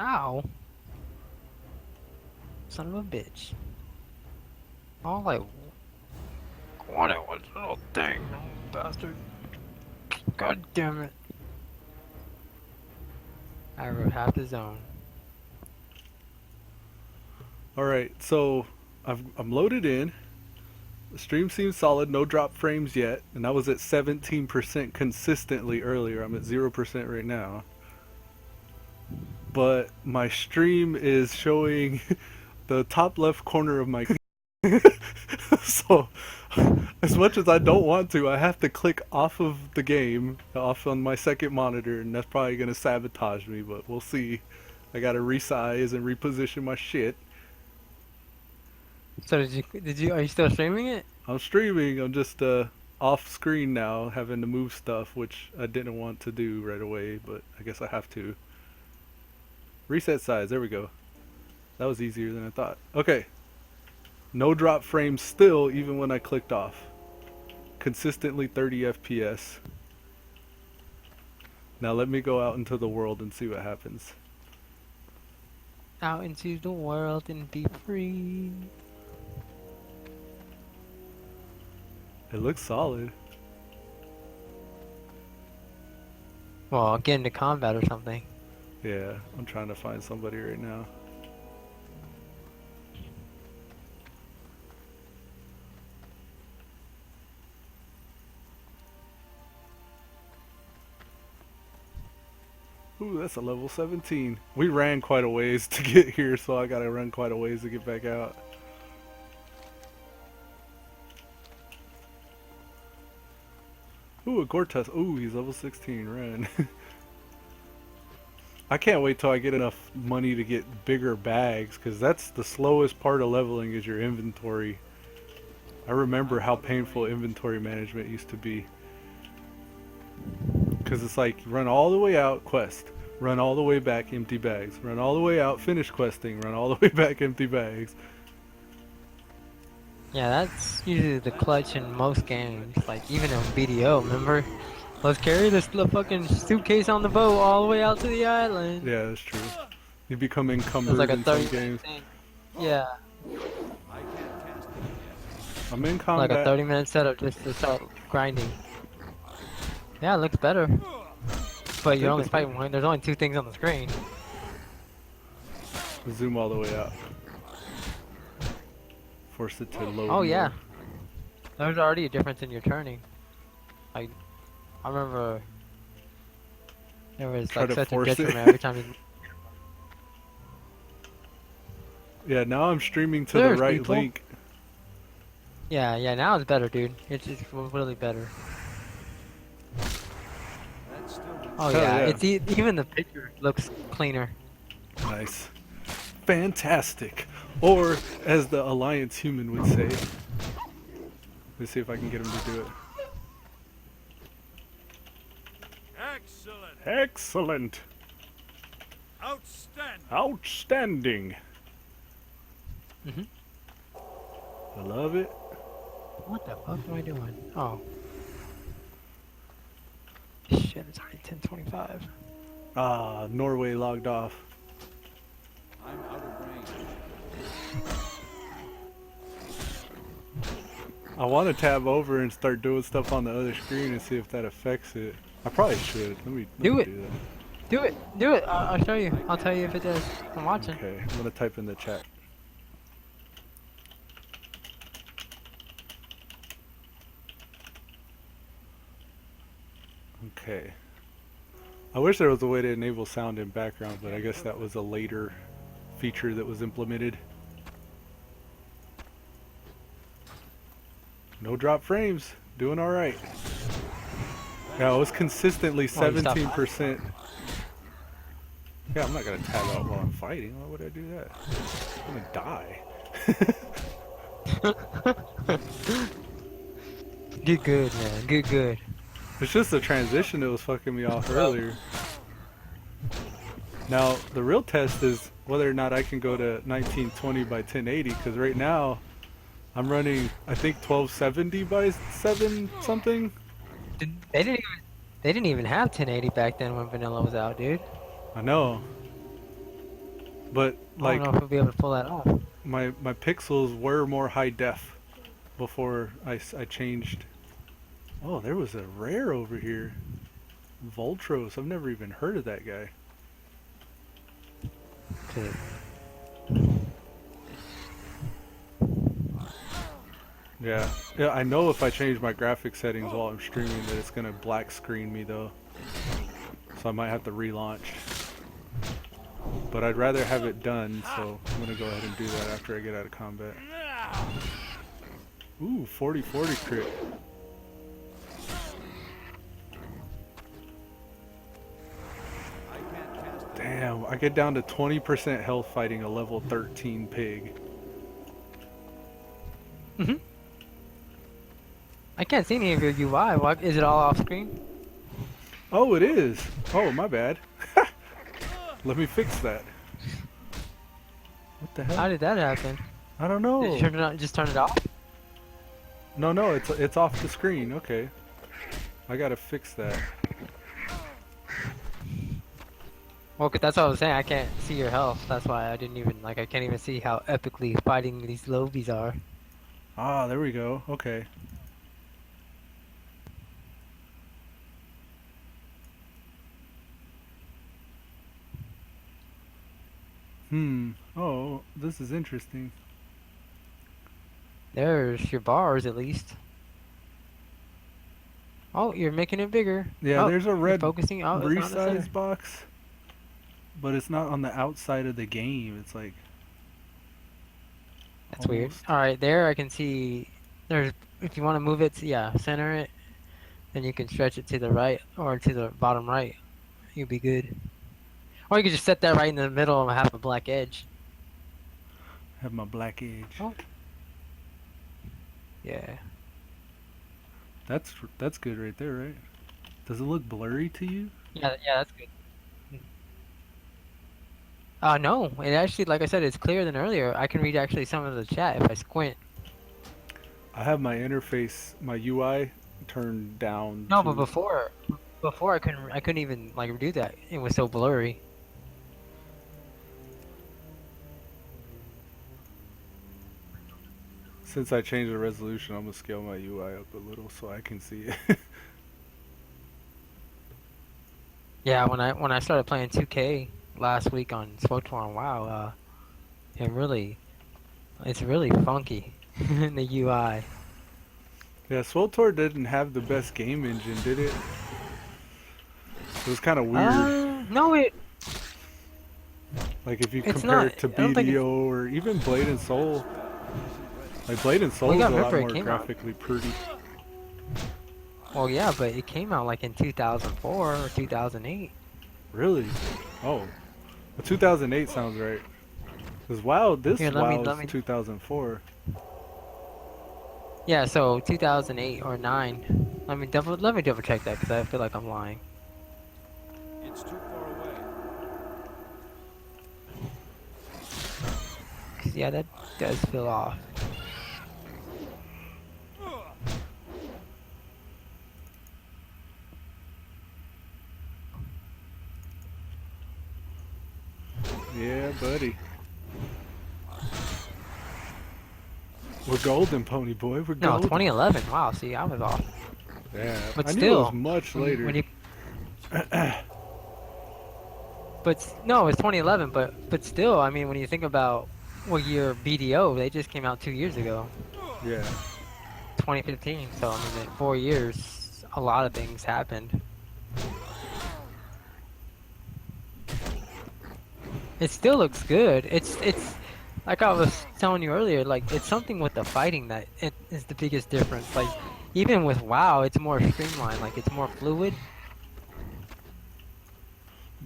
Ow. Son of a bitch. All I wanted was a little thing, bastard. God damn it. I wrote half the zone. Alright, so I'm loaded in. The stream seems solid, no drop frames yet, and I was at 17% consistently earlier. I'm at 0% right now. But my stream is showing the top left corner of my so as much as I don't want to, I have to click off of the game, off on my second monitor, and that's probably gonna sabotage me, but we'll see. I gotta resize and reposition my shit. So are you still streaming it? I'm streaming, I'm just off screen now, having to move stuff, which I didn't want to do right away, but I guess I have to. Reset size, there we go. That was easier than I thought. Okay. No drop frames still, even when I clicked off. Consistently 30 FPS. Now let me go out into the world and see what happens. Out into the world and be free. It looks solid. Well, get into combat or something. Yeah, I'm trying to find somebody right now. Ooh, that's a level 17. We ran quite a ways to get here, so I gotta run quite a ways to get back out. Ooh, a Gortus. Ooh, he's level 16. Run. I can't wait till I get enough money to get bigger bags, because that's the slowest part of leveling is your inventory. I remember how painful inventory management used to be. Because it's like, run all the way out, quest. Run all the way back, empty bags. Run all the way out, finish questing. Run all the way back, empty bags. Yeah, that's usually the clutch in most games. Like, even in BDO, remember? Let's carry this little fucking suitcase on the boat all the way out to the island. Yeah, that's true. You become It's encumbered like a in some 30 minute games. thing. Yeah, I'm in like a combat. 30-minute setup just to start grinding. Yeah, it looks better. But you're only fighting one. There's only two things on the screen. Zoom all the way out. Force it to load. Oh yeah, more. there's already a difference in your turning. Like, I remember there was Try like to such a force it. detriment every time you. Yeah, now I'm streaming to There's the right people. link. Yeah, now it's better, dude. It's really better. Oh Hell yeah, yeah. it's even the picture looks cleaner. Nice. Fantastic. Or, as the Alliance human would say. Let's see if I can get him to do it. Excellent. Excellent. Outstanding. Outstanding. Mhm. I love it. What the fuck am I doing? Oh. Shit, it's already 10:25. Ah, Norway logged off. I'm out of range. I want to tab over and start doing stuff on the other screen and see if that affects it. I probably should. Let me Do it. do that. Do it. I'll show you. I'll tell you if it does. I'm watching. Okay, I'm gonna type in the chat. Okay. I wish there was a way to enable sound in background, but I guess that was a later feature that was implemented. No drop frames. Doing alright. Yeah, it was consistently 17%. Yeah, I'm not gonna tab out while I'm fighting. Why would I do that? I'm gonna die. Get good, man. Get good. It's just the transition that was fucking me off earlier. Now, the real test is whether or not I can go to 1920 by 1080, because right now I'm running, I think, 1270 by 7 something. They didn't even have 1080 back then when vanilla was out, dude. I know. But I like don't know if we'll be able to pull that off. my pixels were more high def before I changed. Oh, there was a rare over here. Voltros. I've never even heard of that guy. Okay. Yeah. Yeah, I know if I change my graphic settings while I'm streaming that it's gonna black screen me though. So I might have to relaunch. But I'd rather have it done, so I'm gonna go ahead and do that after I get out of combat. Ooh, 40-40 crit. Damn, I get down to 20% health fighting a level 13 pig. I can't see any of your UI. What, is it all off screen? Oh, it is. Oh, my bad. Let me fix that. What the hell? How did that happen? I don't Did know. you turn it on, just turn it off? No, it's off the screen. Okay. I gotta fix that. Well, 'cause that's what I was saying. I can't see your health. That's why I didn't even, like, I can't even see how epically fighting these lobies are. Ah, there we go. Okay. Oh, this is interesting. There's your bars, at least. Oh, you're making it bigger. Yeah, Oh, there's a you're red focusing. Oh, it's not in the resize center. box, but it's not on the outside of the game. It's like That's weird. almost- All right, there I can see. There's, if you want to move it, yeah, center it, then you can stretch it to the right or to the bottom right. You'll be good. Or you could just set that right in the middle and have a black edge. have my black edge. Oh. Yeah. That's good right there, right? Does it look blurry to you? Yeah, that's good. No, it actually, like I said, it's clearer than earlier. I can read actually some of the chat if I squint. I have my interface, my UI turned down. No, to, but before I couldn't even like do that. It was so blurry. Since I changed the resolution, I'm gonna scale my UI up a little so I can see it. Yeah, when I started playing 2K last week on SWTOR on WoW, it's really funky in the UI. Yeah, SWTOR didn't have the best game engine, did it? It was kind of weird. No, Like if you it's compare not- it to I don't think BDO or even Blade and Soul. Like Blade and Soul Well, is yeah, a lot remember it more came out. graphically pretty. Well, yeah, but it came out like in 2004 or 2008. Really? Oh. Well, 2008 sounds right. Cause WoW, this Here, WoW let me- is 2004. Yeah, so 2008 or 9. Let me double check that because I feel like I'm lying. It's too far away. 'Cause, yeah, that does feel off. Yeah, buddy. We're golden, Pony Boy. We're No, golden. 2011. Wow, see, I was off. Yeah, But I knew it still, was much When later. you, no, it's 2011. But still, I mean, when you think about what year BDO, they just came out 2 years ago, Yeah. 2015. So I mean, in 4 years, a lot of things happened. It still looks good. It's like I was telling you earlier. Like it's something with the fighting that it is the biggest difference. Like even with WoW, it's more streamlined. Like it's more fluid.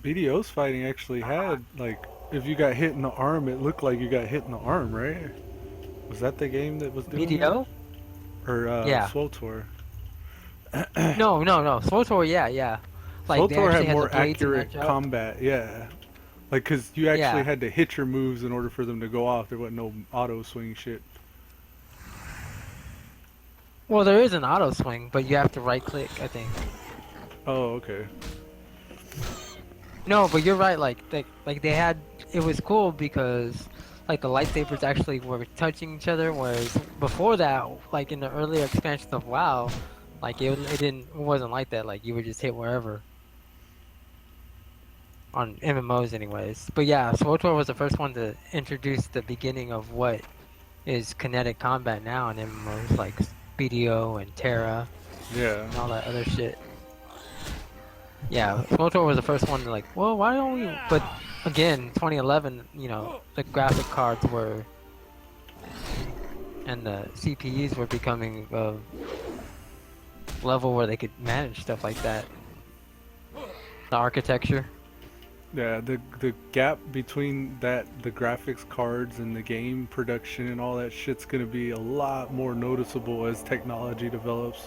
BDO's fighting actually had, like, if you got hit in the arm, it looked like you got hit in the arm, right? Was that the game that was doing BDO? that? Or, Yeah. SWTOR? No. SWTOR, yeah. Like they SWTOR actually had the more blades to accurate match up. combat, yeah. Like, because you actually Yeah. had to hit your moves in order for them to go off. There wasn't no auto swing shit. Well, there is an auto swing, but you have to right click, I think. Oh, okay. No, but you're right. Like they had it was cool because like the lightsabers actually were touching each other, whereas before that, like in the earlier expansions of WoW, like it wasn't like that. Like you would just hit wherever on MMOs, anyways. But yeah, SWTOR was the first one to introduce the beginning of what is kinetic combat now in MMOs, like BDO and Terra Yeah. and all that other shit. Yeah, SWTOR was the first one to like, well, why don't we? But again, 2011, the graphic cards were and the CPUs were becoming a level where they could manage stuff like that. The architecture. Yeah, the gap between the graphics cards and the game production and all that shit's gonna be a lot more noticeable as technology develops.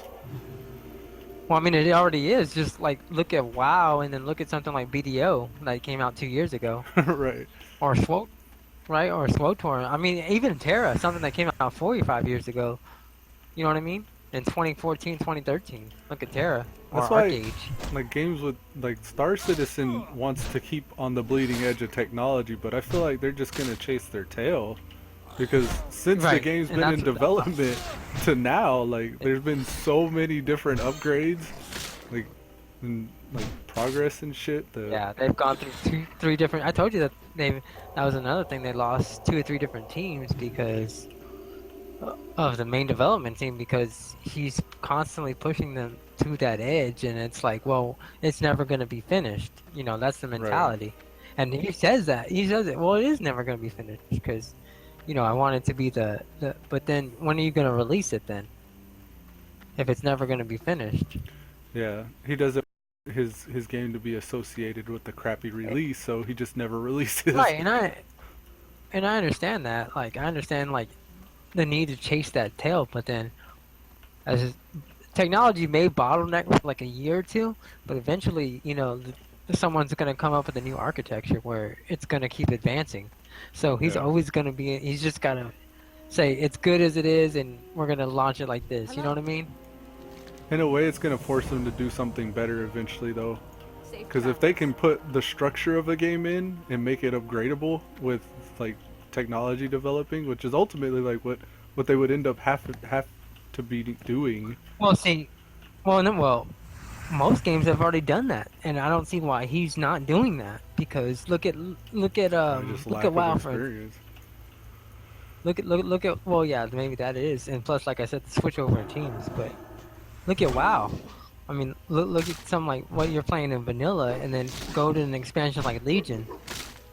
Well, I mean, it already is. Just like look at WoW, and then look at something like BDO that came out 2 years ago, Right. or right? Or SWTOR. I mean, even Terra, something that came out 45 years ago. You know what I mean? In 2014, 2013. Look at Terra or That's why Arcage. like games with like Star Citizen wants to keep on the bleeding edge of technology, but I feel like they're just gonna chase their tail. Because since the Right, game's and been in that's what, development to now, like there's been so many different upgrades, like and like progress and shit. yeah, they've gone through three different. I told you that that was another thing. They lost 2 or 3 different teams because of the main development team because he's constantly pushing them to that edge, and it's like, well, it's never going to be finished. That's the Right. mentality, and he says that. He says it. Well, it is never going to be finished because, I want it to be the. But then, when are you going to release it then? If it's never going to be finished. Yeah, he doesn't want his game to be associated with the crappy release, so he just never releases. Right, and I understand that. Like, I understand like the need to chase that tail, but then as technology may bottleneck for like a year or two, but eventually, someone's gonna come up with a new architecture where it's gonna keep advancing. So he's Yeah. always gonna be. He's just gotta say it's good as it is, and we're gonna launch it like this. You know what I mean? In a way, it's gonna force them to do something better eventually, though. Safe Because if they can put the structure of a game in and make it upgradable with like technology developing, which is ultimately like what they would end up have to be doing. Well, see, well, most games have already done that, and I don't see why he's not doing that. Because Just look lack at of WoW for experience. look at well, yeah, maybe that is, and plus, like I said, the switch over in teams, but. Look at WoW. I mean, look at something like what you're playing in vanilla, and then go to an expansion like Legion.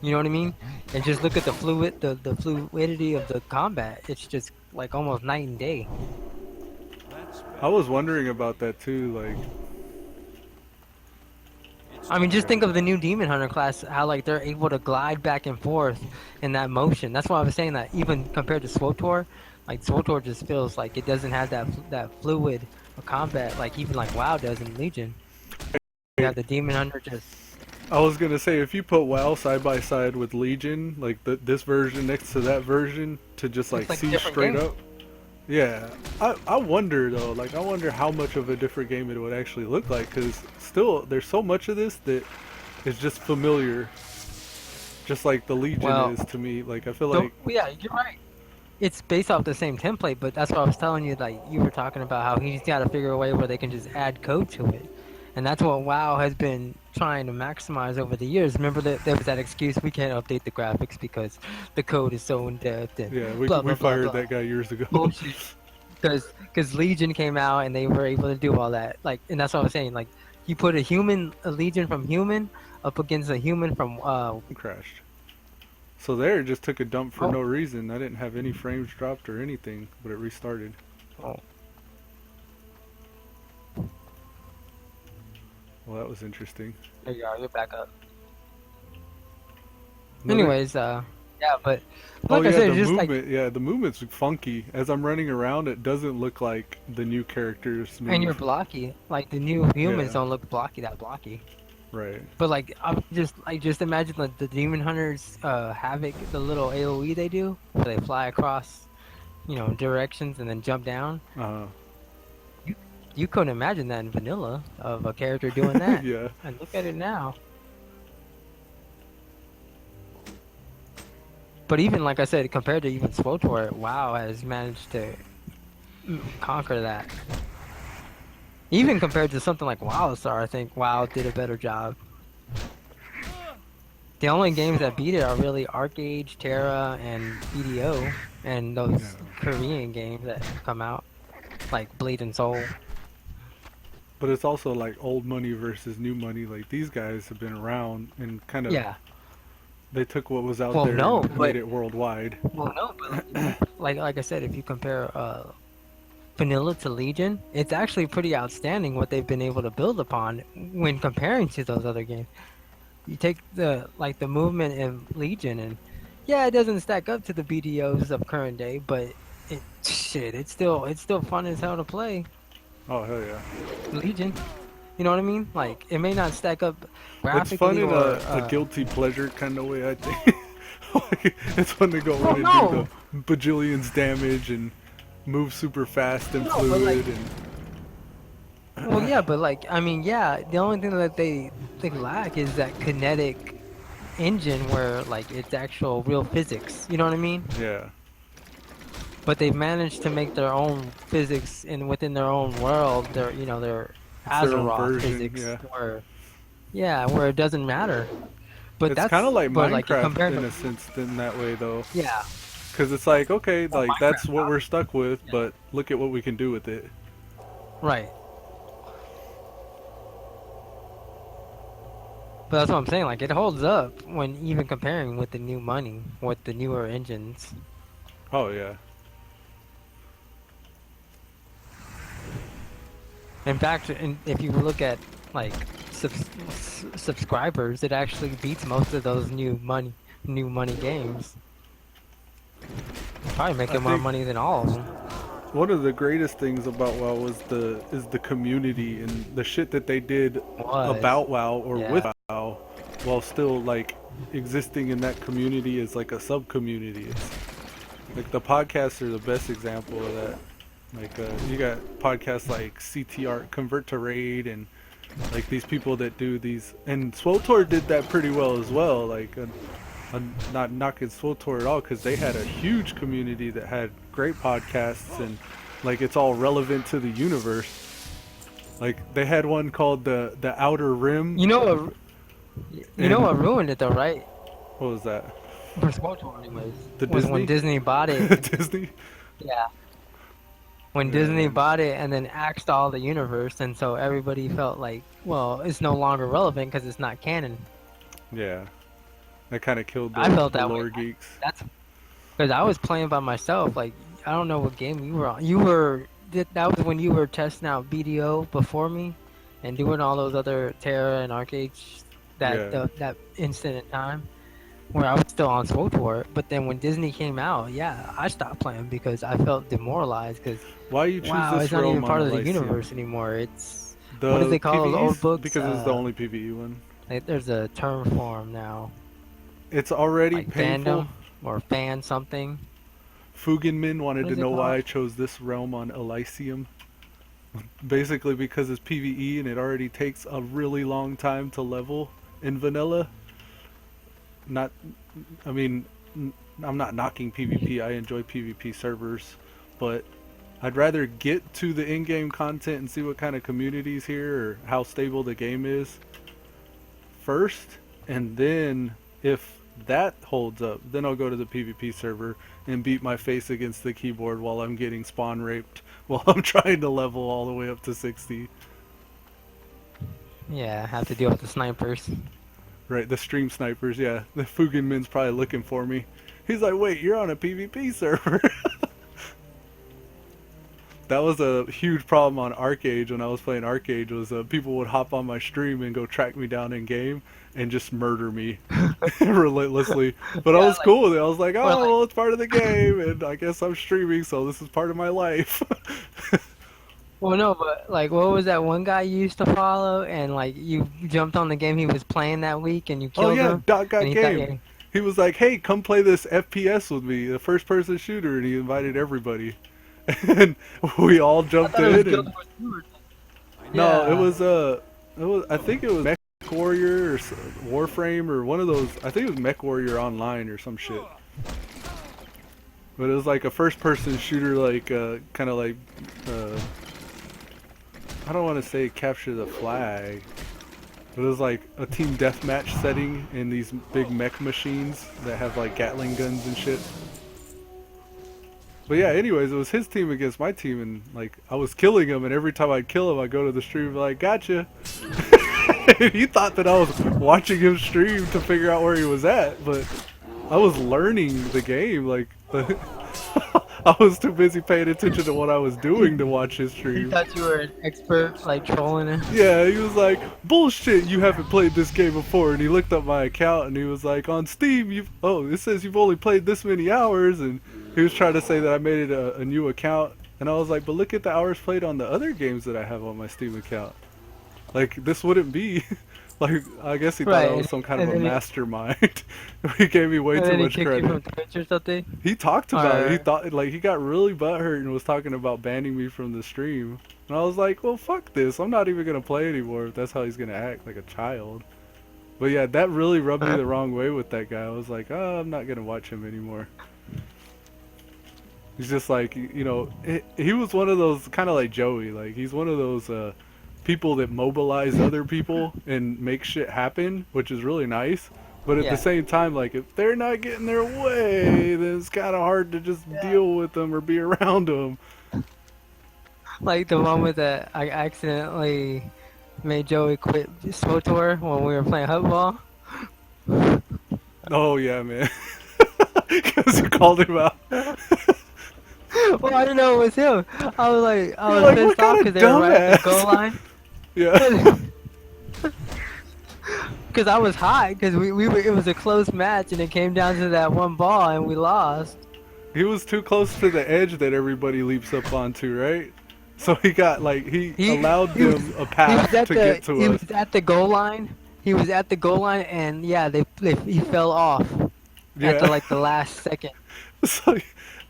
You know what I mean? And just look at the fluidity of the combat. It's just like almost night and day. That's I was wondering about that too. Like, it's I mean, just too think far of the away. new Demon Hunter class, how like they're able to glide back and forth in that motion. That's why I was saying that even compared to SWTOR, like SWTOR just feels like it doesn't have that fluid of combat like even like WoW does in Legion. You have the Demon Hunter just I was gonna say if you put WoW side by side with Legion, like this version next to that version, to just it's like like a see different straight game. up. Yeah, I wonder though, like I wonder how much of a different game it would actually look like, because still there's so much of this that is just familiar, just like the Legion Well, is to me. Like I feel so like, yeah, you're right. It's based off the same template, but that's what I was telling you. Like you were talking about how he's got to figure a way where they can just add code to it, and that's what WoW has been trying to maximize over the years. Remember that there was that excuse we can't update the graphics because the code is so in depth and yeah, blah we blah blah fired blah that guy years ago. bullshit. Because Legion came out and they were able to do all that. Like, and that's what I was saying. Like, you put a Legion from human up against a human from Crashed. So there, it just took a dump for oh, no reason. I didn't have any frames dropped or anything, but it restarted. oh. Well, that was interesting. There you are. You're back up. Another. Anyways, yeah, but Oh like I yeah, said, the it's just like, movement. Yeah, the movement's funky. As I'm running around, it doesn't look like the new characters and you're move. blocky. Like the new humans Yeah, don't look that blocky. right. But like, I'm just imagine like the demon hunters, havoc, the little AOE they do, where they fly across, directions and then jump down. Uh, You couldn't imagine that in vanilla of a character doing that. yeah. And look at it now. But even like I said, compared to even SWTOR, WoW has managed to conquer that. Even compared to something like WildStar, I think WoW did a better job. The only games that beat it are really ArcAge, Terra, and BDO, and those Yeah. Korean games that come out, like Blade and Soul. But it's also like old money versus new money. Like these guys have been around and kind of Yeah. they took what was out Well, there no, and made but it worldwide. like I said, if you compare Vanilla to Legion, it's actually pretty outstanding what they've been able to build upon when comparing to those other games. You take the movement in Legion, and yeah, it doesn't stack up to the BDOs of current day, but it's still fun as hell to play Oh hell yeah! Legion. You know what I mean? Like it may not stack up It's fun graphically in or a guilty pleasure kind of way, I think. Like, it's fun to go well, in and do no, the bajillions damage and move super fast and no, but like fluid well, and yeah, but like I mean, yeah, the only thing that they lack is that kinetic engine where like it's actual real physics. You know what I mean? yeah, But they've managed to make their own physics in within their own world. Their it's their own Azeroth version. physics Yeah, where it doesn't matter. But it's kind of like you compare Minecraft in to a sense in that way though, yeah, because it's like okay, well, like that's what Minecraft, we're stuck with, yeah, but look at what we can do with it. right. But that's what I'm saying. Like it holds up when even comparing with the new money, with the newer engines. Oh yeah, In fact, if you look at like subscribers, it actually beats most of those new money games. Probably I making more think money than all of them. one of the greatest things about WoW was the community and the shit that they did Was about WoW or with yeah, WoW, while still like existing in that community as like a sub community. It's like the podcasts are the best example of that. Like you got podcasts like CTR Convert to Raid and like these people that do these, and SWTOR did that pretty well as well. Like I'm not knocking SWTOR at all because they had a huge community that had great podcasts and like it's all relevant to the universe. Like they had one called the Outer Rim. you know what? You know And what ruined it though, right? what was that? For SWTOR, anyways, The was when Disney? Disney bought it. Disney? Yeah, when Yeah, Disney man. bought it and then axed all the universe, and so everybody felt like, well, it's no longer relevant because it's not canon. Yeah. That kind of killed I felt the that way. lore geeks. That's because I was playing by myself. Like I don't know what game you were on. That was when you were testing out BDO before me, and doing all those other Terra and ArcAge Yeah. that instant in time, where I was still on SWTOR. But then when Disney came out, yeah, I stopped playing because I felt demoralized. Because Why you choose wow, this it's not even realm on part of the Elysium? universe anymore. It's what do The they call those old PvEs? books? Because it's the only PvE one. Like, there's a term for them now, It's already like painful. fandom or fan something. Fugenmin wanted What to is it know why called? I chose this realm on Elysium. Basically because it's PvE and it already takes a really long time to level in vanilla. Not, I mean, I'm not knocking PvP. I enjoy PvP servers, but I'd rather get to the in-game content and see what kind of community's here or how stable the game is first, and then if that holds up, then I'll go to the PvP server and beat my face against the keyboard while I'm getting spawn raped while I'm trying to level all the way up to 60. Yeah, have to deal with the snipers. Right, the stream snipers, yeah. The Fugenmin's probably looking for me. He's like, wait, you're on a PvP server. That was a huge problem on ArcAge when I was playing ArcAge was people would hop on my stream and go track me down in game and just murder me relentlessly. But I Yeah, was cool with it. I was like, oh, or like well, it's part of the game, and I guess I'm streaming, so this is part of my life. well, no, but like, what was that one guy you used to follow, and like you jumped on the game he was playing that week, and you Oh killed yeah, him, Dot and got he thought, game. yeah, He was like, hey, come play this FPS with me, the first-person shooter, and he invited everybody. And we all I jumped thought it was in, Guild and Wars 2 or something. no, Yeah, it was. I think it was Mech Warrior or Warframe or one of those. I think it was Mech Warrior Online or some shit. But it was like a first-person shooter, like kind of like I don't want to say capture the flag, but it was like a team deathmatch setting in these big mech machines that have like Gatling guns and shit. But yeah, anyways, it was his team against my team, and like I was killing him, and every time I'd kill him, I'd go to the stream and be like, gotcha. He thought that I was watching him stream to figure out where he was at, but I was learning the game. Like, I was too busy paying attention to what I was doing to watch his He stream. thought you were an expert, like trolling him. Yeah, he was like, bullshit, you haven't played this game before. And he looked up my account and he was like, on Steam, it says you've only played this many hours. And he was trying to say that I made it a new account. And I was like, but look at the hours played on the other games that I have on my Steam account. Like, this wouldn't be, like, I guess he thought I was some kind of a mastermind. He gave me way too much credit. You from Twitch or something? He talked about it. He thought, like, he got really butthurt and was talking about banning me from the stream. And I was like, well, fuck this. I'm not even going to play anymore if that's how he's going to act, like a child. But yeah, that really rubbed me the wrong way with that guy. I was like, oh, I'm not going to watch him anymore. He's just like, you know, he was one of those, kind of like Joey. Like, he's one of those people that mobilize other people and make shit happen, which is really nice. But at the same time, like, if they're not getting their way, then it's kind of hard to just deal with them or be around them. Like the moment that I accidentally made Joey quit SWTOR when we were playing Hubball. Oh, yeah, man. Because you called him out. Well, I didn't know it was him. I was like, You're pissed what off kind because of they were right at the dumbass? goal line. Yeah. Because I was hot, because it was a close match and it came down to that one ball and we lost. He was too close to the edge that everybody leaps up onto, right? So he got, like, he allowed them a path to get to us. He was at the goal line. He was at the goal line and yeah, he fell off at the last second. So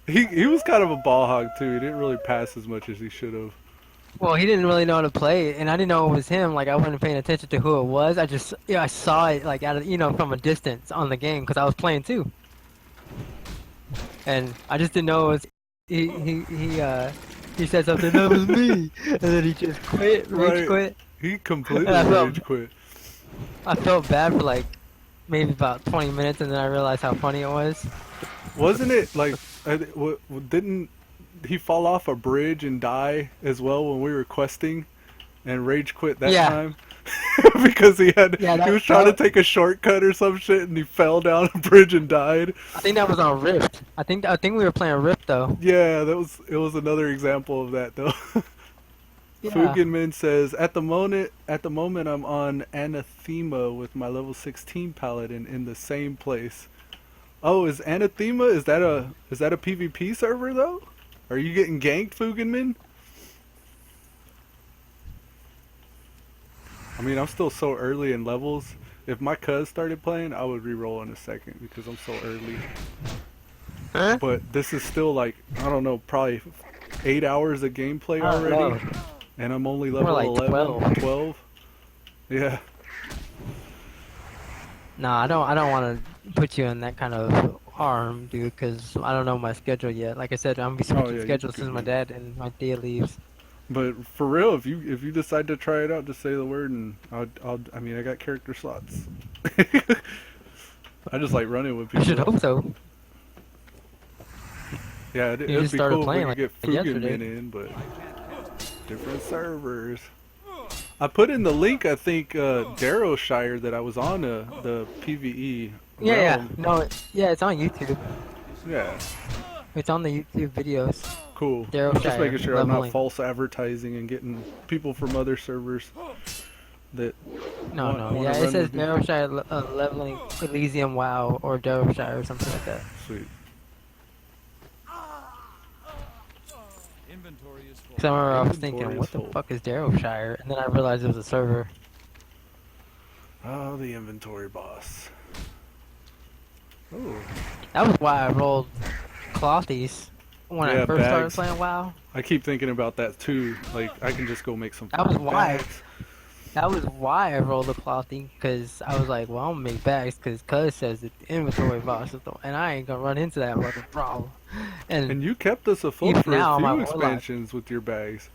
he was kind of a ball hog too. He didn't really pass as much as he should have. Well, he didn't really know how to play, and I didn't know it was him. Like, I wasn't paying attention to who it was. I saw it like out of, from a distance on the game because I was playing too, and I just didn't know it was he said something that was me, and then he just rage quit. He completely rage quit. I felt bad for like maybe about 20 minutes, and then I realized how funny it was. Wasn't it like didn't he fall off a bridge and die as well when we were questing and rage quit that time? Because he was trying to take a shortcut or some shit and he fell down a bridge and died. I think that was on Rift. I think we were playing Rift though. Yeah, it was another example of that though. Yeah. Fugenman says, at the moment I'm on Anathema with my level 16 Paladin in the same place. Oh, is Anathema, is that a PvP server though? Are you getting ganked, Fugenman? I mean, I'm still so early in levels. If my cuz started playing, I would re-roll in a second because I'm so early. Huh? But this is still like, I don't know, probably 8 hours of gameplay already. And I'm only level like 11, 12. Yeah. No, I don't want to put you in that kind of harm, dude, because I don't know my schedule yet. Like I said, I'm gonna be switching schedules since my dad and my Thea leaves. But for real, if you decide to try it out, just say the word, and I mean, I got character slots. I just like running with people. I should hope so. Yeah, it'd be cool if we could get Fugenman in, but different servers. I put in the link, I think, Darrowshire that I was on the PvE. Yeah, no, it's on YouTube. Yeah. It's on the YouTube videos. Cool. Darrowshire, just making sure I'm not false advertising and getting people from other servers that. No. Yeah, it says Darrowshire leveling Elysium WoW or Darrowshire or something like that. Sweet. Because I was thinking, what the fuck is Darrowshire? And then I realized it was a server. Oh, the inventory boss. Oh. That was why I rolled clothies when I first started playing WoW. I keep thinking about that too. Like, I can just go make some. That was why. That was why I rolled the clothing, because I was like, well, I'm gonna make bags, because Cuz says that the inventory box is the, and I ain't gonna run into that fucking problem. And And you kept us afloat even for a now, my few warlock, expansions with your bags.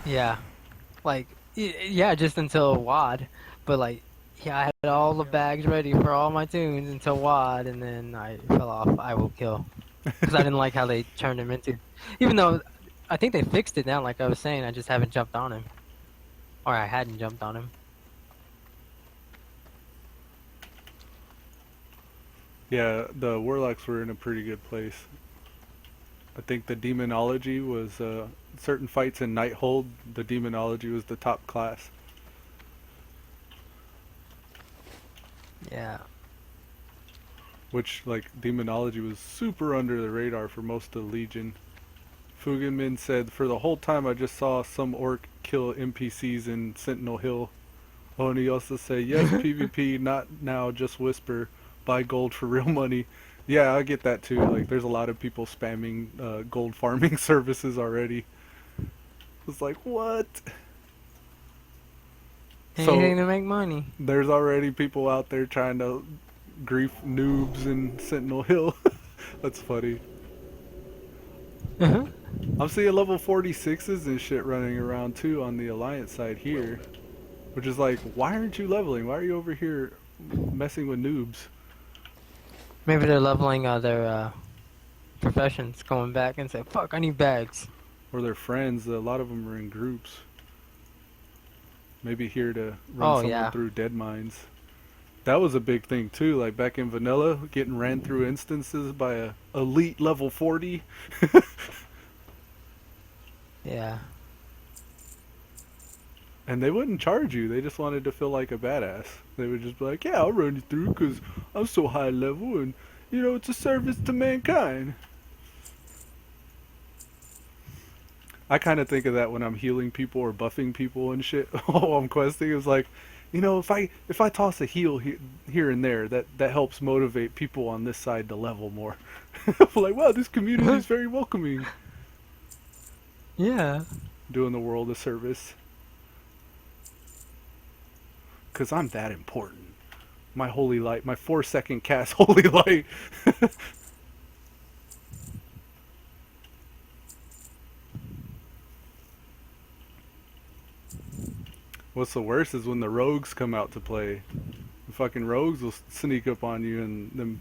yeah, like, yeah, just until WAD, but like, yeah, I had all the bags ready for all my tunes until WAD, and then I fell off. I will kill, because I didn't like how they turned him into, even though I think they fixed it now, like I was saying, I just haven't jumped on him, or I hadn't jumped on him. Yeah, the warlocks were in a pretty good place. I think the demonology was certain fights in Nighthold. The demonology was the top class, Yeah. which like demonology was super under the radar for most of the Legion. Fugenmin said, for the whole time I just saw some orc kill NPCs in Sentinel Hill. Oh, and he also said, yes, PvP, not now, just whisper. Buy gold for real money. Yeah, I get that too. Like, there's a lot of people spamming gold farming services already. It's like, what? So, Anything to make money. there's already people out there trying to grief noobs in Sentinel Hill. That's funny. I'm seeing level 46s and shit running around too on the Alliance side here. Which is like, why aren't you leveling? Why are you over here messing with noobs? Maybe they're leveling their professions, going back and say, "Fuck, I need bags." Or their friends? A lot of them are in groups. Maybe here to run Oh someone yeah, through dead mines. That was a big thing too. Like back in vanilla, getting ran through instances by a elite level 40. yeah. And they wouldn't charge you. They just wanted to feel like a badass. They would just be like, yeah, I'll run you through because I'm so high level and, you know, it's a service to mankind. I kind of think of that when I'm healing people or buffing people and shit while I'm questing. It's like, you know, if I toss a heal here and there, that helps motivate people on this side to level more. Like, wow, this community is very welcoming. Yeah. Doing the world a service. Because I'm that important. My holy light, my 4-second cast holy light. What's the worst is when the rogues come out to play. The fucking rogues will sneak up on you in them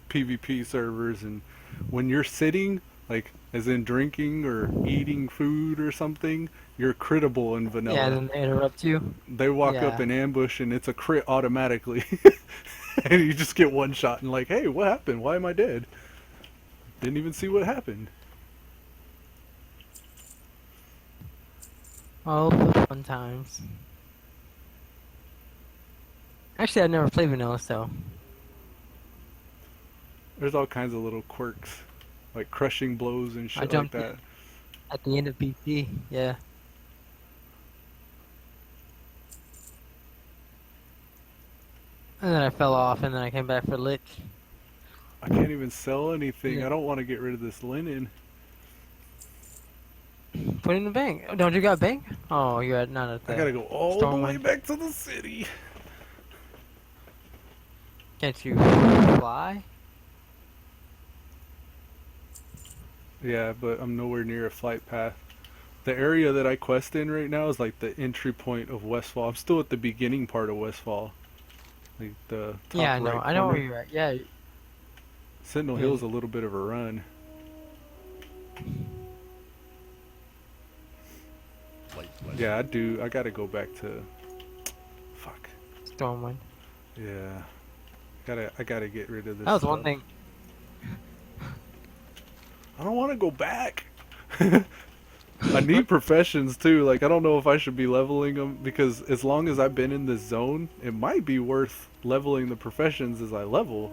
PvP servers, and when you're sitting, like as in drinking or eating food or something, you're critable in Yeah, vanilla. then they interrupt you. They walk up Yeah. and ambush, and it's a crit automatically, and you just get one shot and like, hey, what happened? Why am I dead? Didn't even see what happened. All the fun times. Actually, I've never played vanilla, so There's all kinds of little quirks, like crushing blows and I shit like jumped in that. at the end of PT. Yeah. And then I fell off, and then I came back for Lich. I can't even sell anything. Yeah. I don't want to get rid of this linen. Put it in the bank. Oh, don't you got bank? Oh, you're not at I the gotta go all the storm way one. back to the city. Can't you fly? Yeah, but I'm nowhere near a flight path. The area that I quest in right now is like the entry point of Westfall. I'm still at the beginning part of Westfall. Like the top Yeah, I know. right I know where corner. you're at. Yeah. Sentinel Yeah. Hill's a little bit of a run. Yeah, I gotta go back to. Fuck. Storm one. Yeah. I gotta get rid of this That was one stuff. thing. I don't want to go back. I need professions too. Like I don't know if I should be leveling them because as long as I've been in this zone, it might be worth leveling the professions as I level.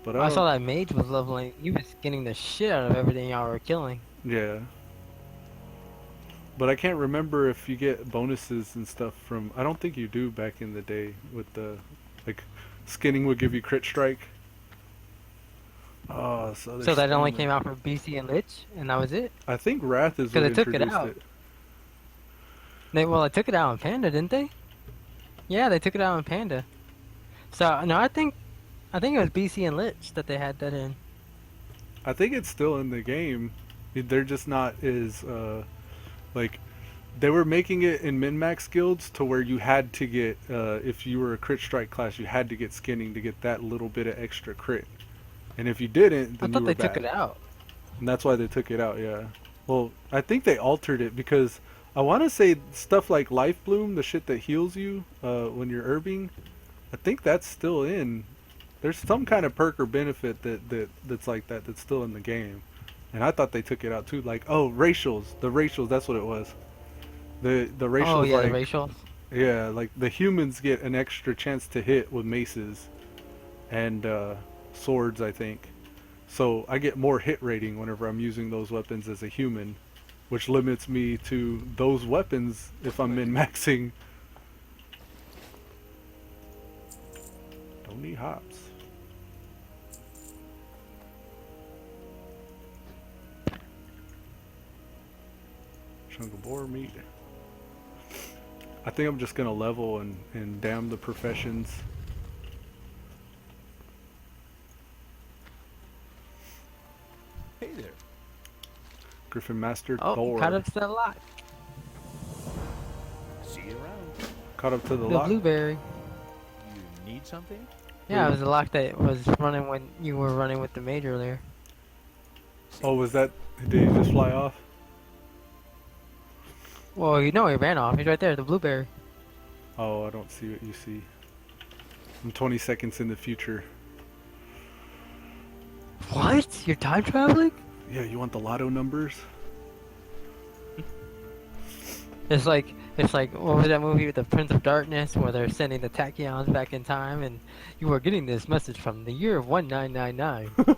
But I I don't. saw that mage was leveling. He was getting the shit out of everything y'all were killing. Yeah. But I can't remember if you get bonuses and stuff from. I don't think you do back in the day with the, like, skinning would give you crit strike. Oh, so So there's that only stamina. came out for BC and Lich, and that was it. I think Wrath is Because what they took it introduced out. it. They took it out in Panda, didn't they? Yeah, they took it out in Panda. So no, I think it was BC and Lich that they had that in. I think it's still in the game. They're just not as like they were making it in min max guilds to where you had to get if you were a crit strike class, you had to get skinning to get that little bit of extra crit. And if you didn't, I then you thought were they took bad. it out. And that's why they took it out. Yeah. Well, I think they altered it because I want to say stuff like Life Bloom, the shit that heals you when you're herbing. I think that's still in. There's some kind of perk or benefit that's like that that's still in the game, and I thought they took it out too. Like, oh, racials, the racials, that's what it was. The Oh racials, yeah, the like, racial. yeah, like the humans get an extra chance to hit with maces and swords, I think. So I get more hit rating whenever I'm using those weapons as a human, which limits me to those weapons if I'm min maxing. Don't need hops. Chunk of boar meat. I think I'm just gonna level and damn the professions. Hey there. Griffin Master Oh, caught Thor. up to that lock. See you around. Caught up to the The lock. blueberry. You need something? Yeah, it Who? was the lock that was running when you were running with the major there. Oh, was that? Did he just fly off? Well, you know he ran off. He's right there, the blueberry. Oh, I don't see what you see. I'm 20 seconds in the future. What? You're time traveling? Yeah, you want the lotto numbers? It's like what was that movie with the Prince of Darkness where they're sending the tachyons back in time and you are getting this message from the year of 1999.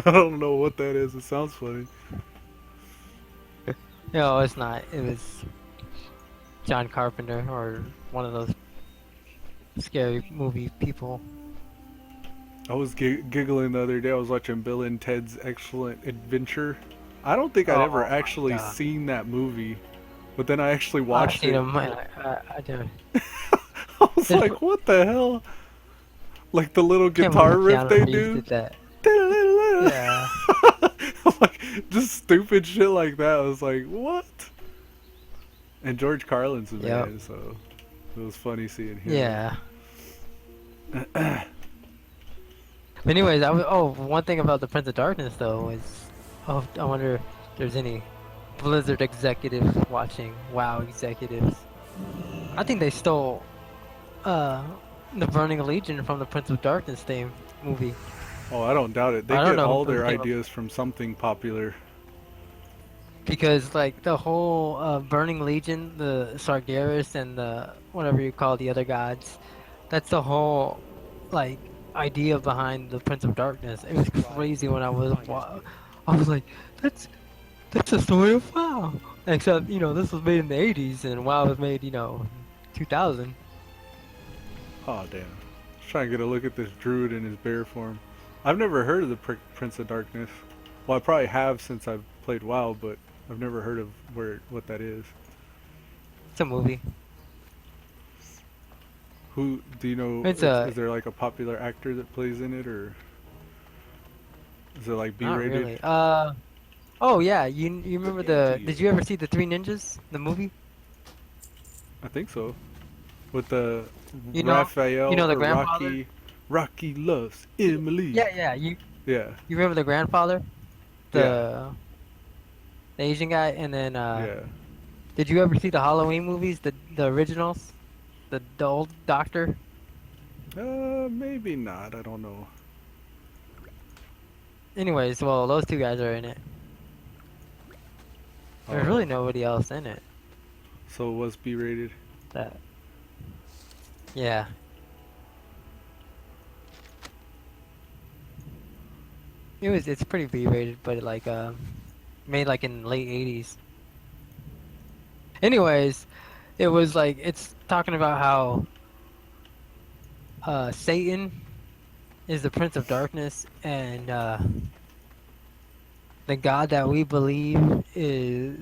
I don't know what that is. It sounds funny. No, it's not. It was John Carpenter or one of those scary movie people. I was giggling the other day. I was watching Bill and Ted's Excellent Adventure. I don't think I'd ever Oh my actually god. seen that movie, but then I actually I've watched seen it. him. I do. I was There's, like, what the hell? Like the little can't believe guitar riff they Keanu Reeves do. did that. I'm Yeah. like, just stupid shit like that. I was like, what? And George Carlin's in Yep. it, so it was funny seeing him. Yeah. But anyways, one thing about the Prince of Darkness though is, I wonder if there's any Blizzard executives watching. WoW executives. I think they stole uh the Burning Legion from the Prince of Darkness theme movie. Oh, I don't doubt it. They I don't get know all who their came up ideas from something popular. because like the whole Burning Legion, the Sargeras and the whatever you call the other gods, that's the whole like idea behind the Prince of Darkness. It was crazy when I was like, that's the story of WoW. Except this was made in the 80s and WoW was made 2000. Oh, damn. Just trying to get a look at this druid in his bear form. I've never heard of the Prince of Darkness. Well, I probably have since I've played WoW, but I've never heard of what that is. It's a movie. Who do you know? It's Is there like a popular actor that plays in it, or is it like not B-rated? really. Oh yeah, you remember Good day to Did you. you ever see the Three Ninjas, the movie? I think so. With the You know, Raphael the or grandfather. Rocky loves Emily. Yeah. Yeah, You remember the grandfather, yeah, the Asian guy, and then yeah. did you ever see the Halloween movies, the originals, the old Doctor? Maybe not. I don't know. Anyways, well those two guys are in it. There's Oh, really nobody else in it. so it was B-rated. That yeah. It's pretty B-rated, but like made like in late 80s. Anyways, it was like it's talking about how Satan is the Prince of Darkness and the God that we believe is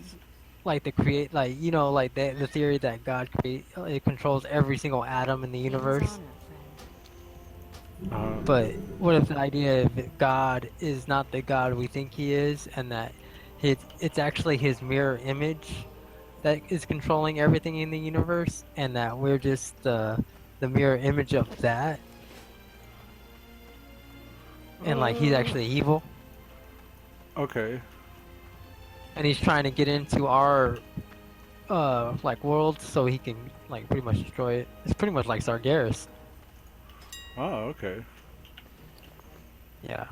like the create, like like the theory that God it controls every single atom in the King's universe. honor, friend. Uh, But what if the idea of God is not the God we think he is, and that it's actually his mirror image that is controlling everything in the universe, and that we're just the mirror image of that, and like he's uh, actually evil, okay. and he's trying to get into our like world so he can like pretty much destroy it. It's pretty much like Sargeras. Oh, okay. Yeah.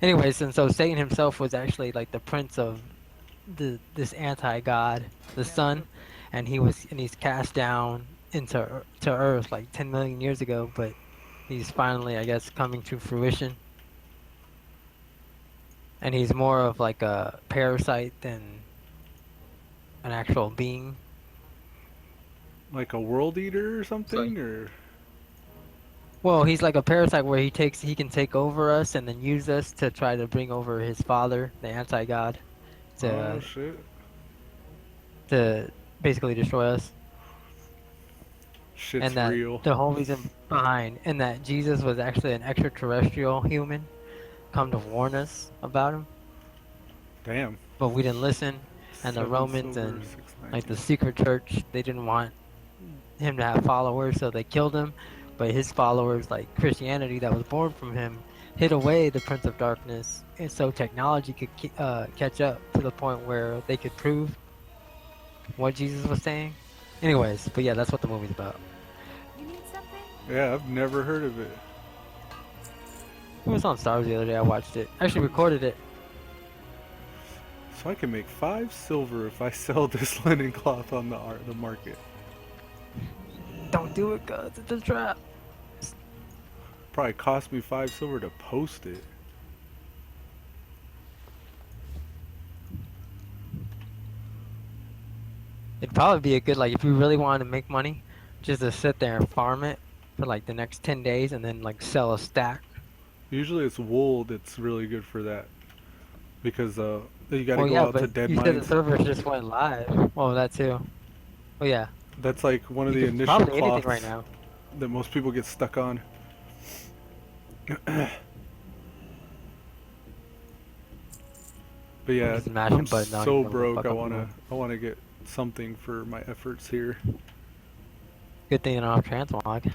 Anyways, and so Satan himself was actually like the prince of this anti-god, the sun, and he's cast down into to Earth like 10 million years ago, but he's finally, I guess, coming to fruition. And he's more of like a parasite than an actual being. Like a world eater or So, something, or well, he's like a parasite where he can take over us and then use us to try to bring over his father, the anti-god, oh to shit, to basically destroy us. And shit's that real. the whole reason behind, and that Jesus was actually an extraterrestrial human come to warn us about him, Damn. but we didn't listen. And the 7 Romans silver, and like the 690. secret church, they didn't want him to have followers, so they killed him. But his followers, like Christianity that was born from him, hid away the Prince of Darkness, and so technology could catch up to the point where they could prove what Jesus was saying. Anyways, but yeah, that's what the movie's about. You need something? Yeah, I've never heard of it. It was on Stars the other day. I watched it. I actually recorded it. So I can make 5 silver if I sell this linen cloth on the market. Don't do it, cuz it's a trap. Probably cost me 5 silver to post it. It'd probably be a good, like, if you really wanted to make money, just to sit there and farm it for like the next 10 days and then like sell a stack. Usually it's wool that's really good for that because you got to Well, go yeah, out to but dead you said the mines. servers just went live. Well, that too. Oh yeah, That's like one of you the could initial probably anything right cloths now. that most people get stuck on. But I'm yeah, just mashing I'm buttons. I don't so even know what the broke. fuck I I'm wanna doing. I wanna get something for my efforts here. Good thing I don't have transmog.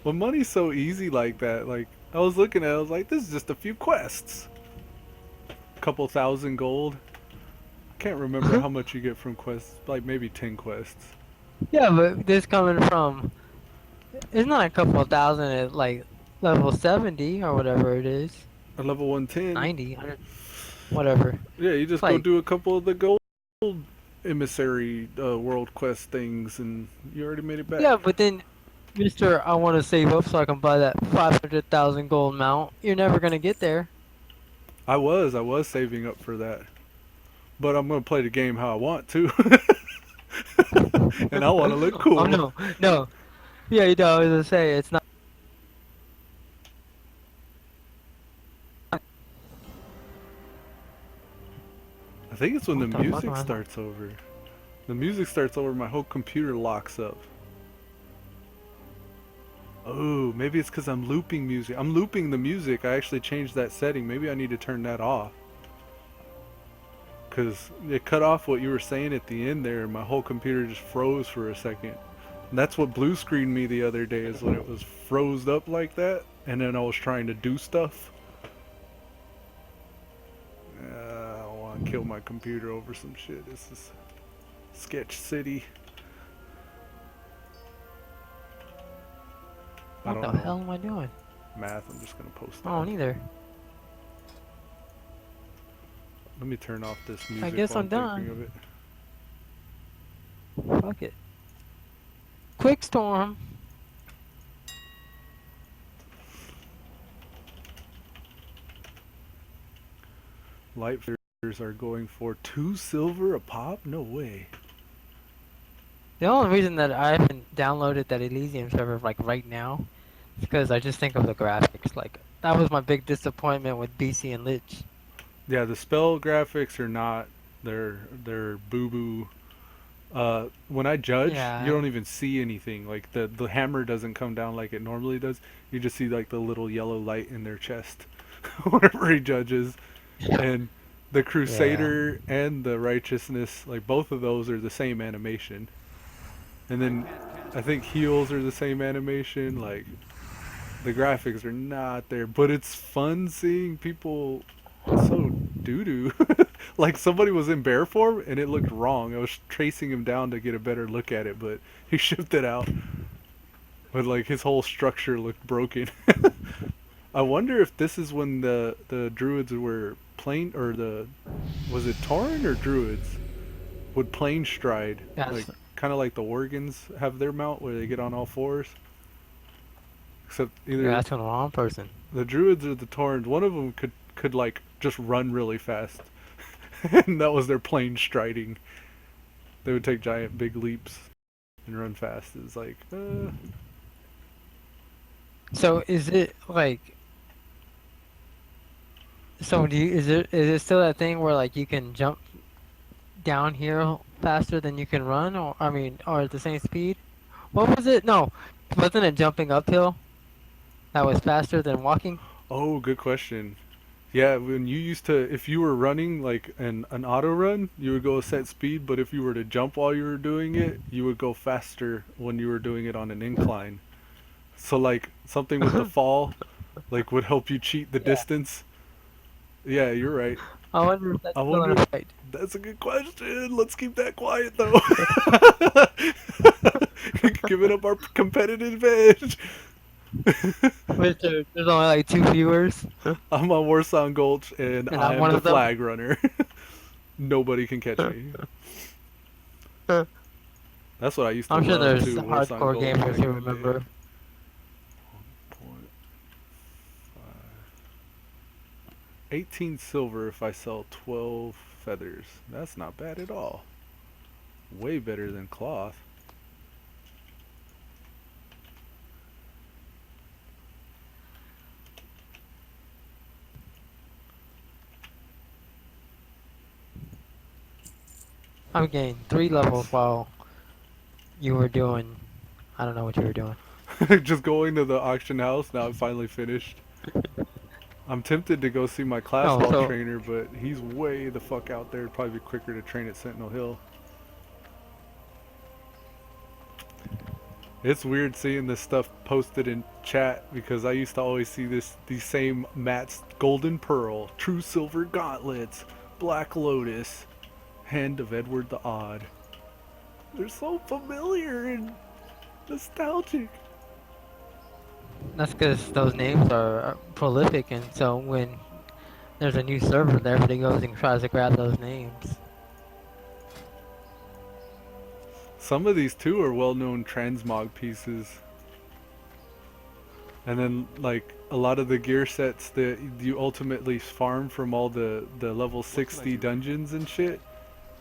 Well, money's so easy like that. Like I was looking at, it, I was like, this is just a few quests. Couple thousand gold. I can't remember how much you get from quests. Like maybe 10 quests. Yeah, but this coming from, it's not a couple of thousand at like level 70 or whatever it is. Or level 110. 90, 100, whatever. Yeah, you It's just go like, do a couple of the gold emissary world quest things, and you already made it back. yeah, but then, Mister, I want to save up so I can buy that 500,000 gold mount. You're never gonna get there. I was saving up for that, but I'm gonna play the game how I want to, and I want to look Oh cool. no, no. Yeah, you know, I was gonna say it's not. I think it's when the What the fuck music am I? starts over. The music starts over, my whole computer locks up. Oh, maybe it's because I'm looping music. I'm looping the music. I actually changed that setting. Maybe I need to turn that off. Because it cut off what you were saying at the end there, and my whole computer just froze for a second. And that's what blue screened me the other day, is when it was froze up like that, and then I was trying to do stuff. I don't want to kill my computer over some shit. This is Sketch City. I What the don't know. hell am I doing? Math, I'm just going to post I that. don't either. Let me turn off this music guess while I'm I'm thinking done. of it. Fuck it. Quick storm. Light figures are going for 2 silver a pop? No way. The only reason that I haven't downloaded that Elysium server like right now is because I just think of the graphics. Like That was my big disappointment with BC and Lich. Yeah, the spell graphics are not. They're boo boo. When I judge, you Yeah, don't even see anything. Like the hammer doesn't come down like it normally does. You just see like the little yellow light in their chest whenever he judges. And the yeah. Crusader and the Righteousness, like both of those are the same animation. And then I think heals are the same animation. Like the graphics are not there, but it's fun seeing people so doo doo. Like somebody was in bear form and it looked wrong. I was tracing him down to get a better look at it, but he shipped it out. But like his whole structure looked broken. I wonder if this is when the druids were plain or the was it Tauren or druids would plane stride, like That's kind of like the Worgans have their mount where they get on all fours. Except you're either asking the wrong person. the druids or the Taurens, one of them could like just run really fast, and that was their plane striding. They would take giant big leaps and run fast. It's like, So is it like so do you is it still that thing where like you can jump downhill faster than you can run or I mean or at the same speed? What was it? No. Wasn't it jumping uphill that was faster than walking? oh, good question. Yeah, when you used to, if you were running like an auto run, you would go a set speed, but if you were to jump while you were doing it, you would go faster when you were doing it on an incline. So like something with the fall, like would help you cheat the Yeah. distance. Yeah, you're right. I wonder if I that's still in wonder. effect. That's a good question. Let's keep that quiet though. Giving up our competitive edge. Which there's only like two viewers, I'm on Warsound Gulch and and I'm I'm one the of them. flag runner. Nobody can catch me. That's what I used to I'm sure love there's too, Warsound hardcore Gulch gamers back who in the day. remember. 18 silver if I sell 12 feathers. That's not bad at all. Way better than cloth. I'm getting 3 levels while you were doing. I don't know what you were doing. Just going to the auction house. Now I'm finally finished. I'm tempted to go see my class Oh, wall so trainer, but he's way the fuck out there. It'd probably be quicker to train at Sentinel Hill. It's weird seeing this stuff posted in chat because I used to always see these same mats: Golden Pearl, True Silver Gauntlets, Black Lotus, Hand of Edward the Odd. They're so familiar and nostalgic. that's because those names are prolific, and so when there's a new server, everybody goes and tries to grab those names. Some of these too are well-known transmog pieces. And then like a lot of the gear sets that you ultimately farm from all the level 60 dungeons and shit,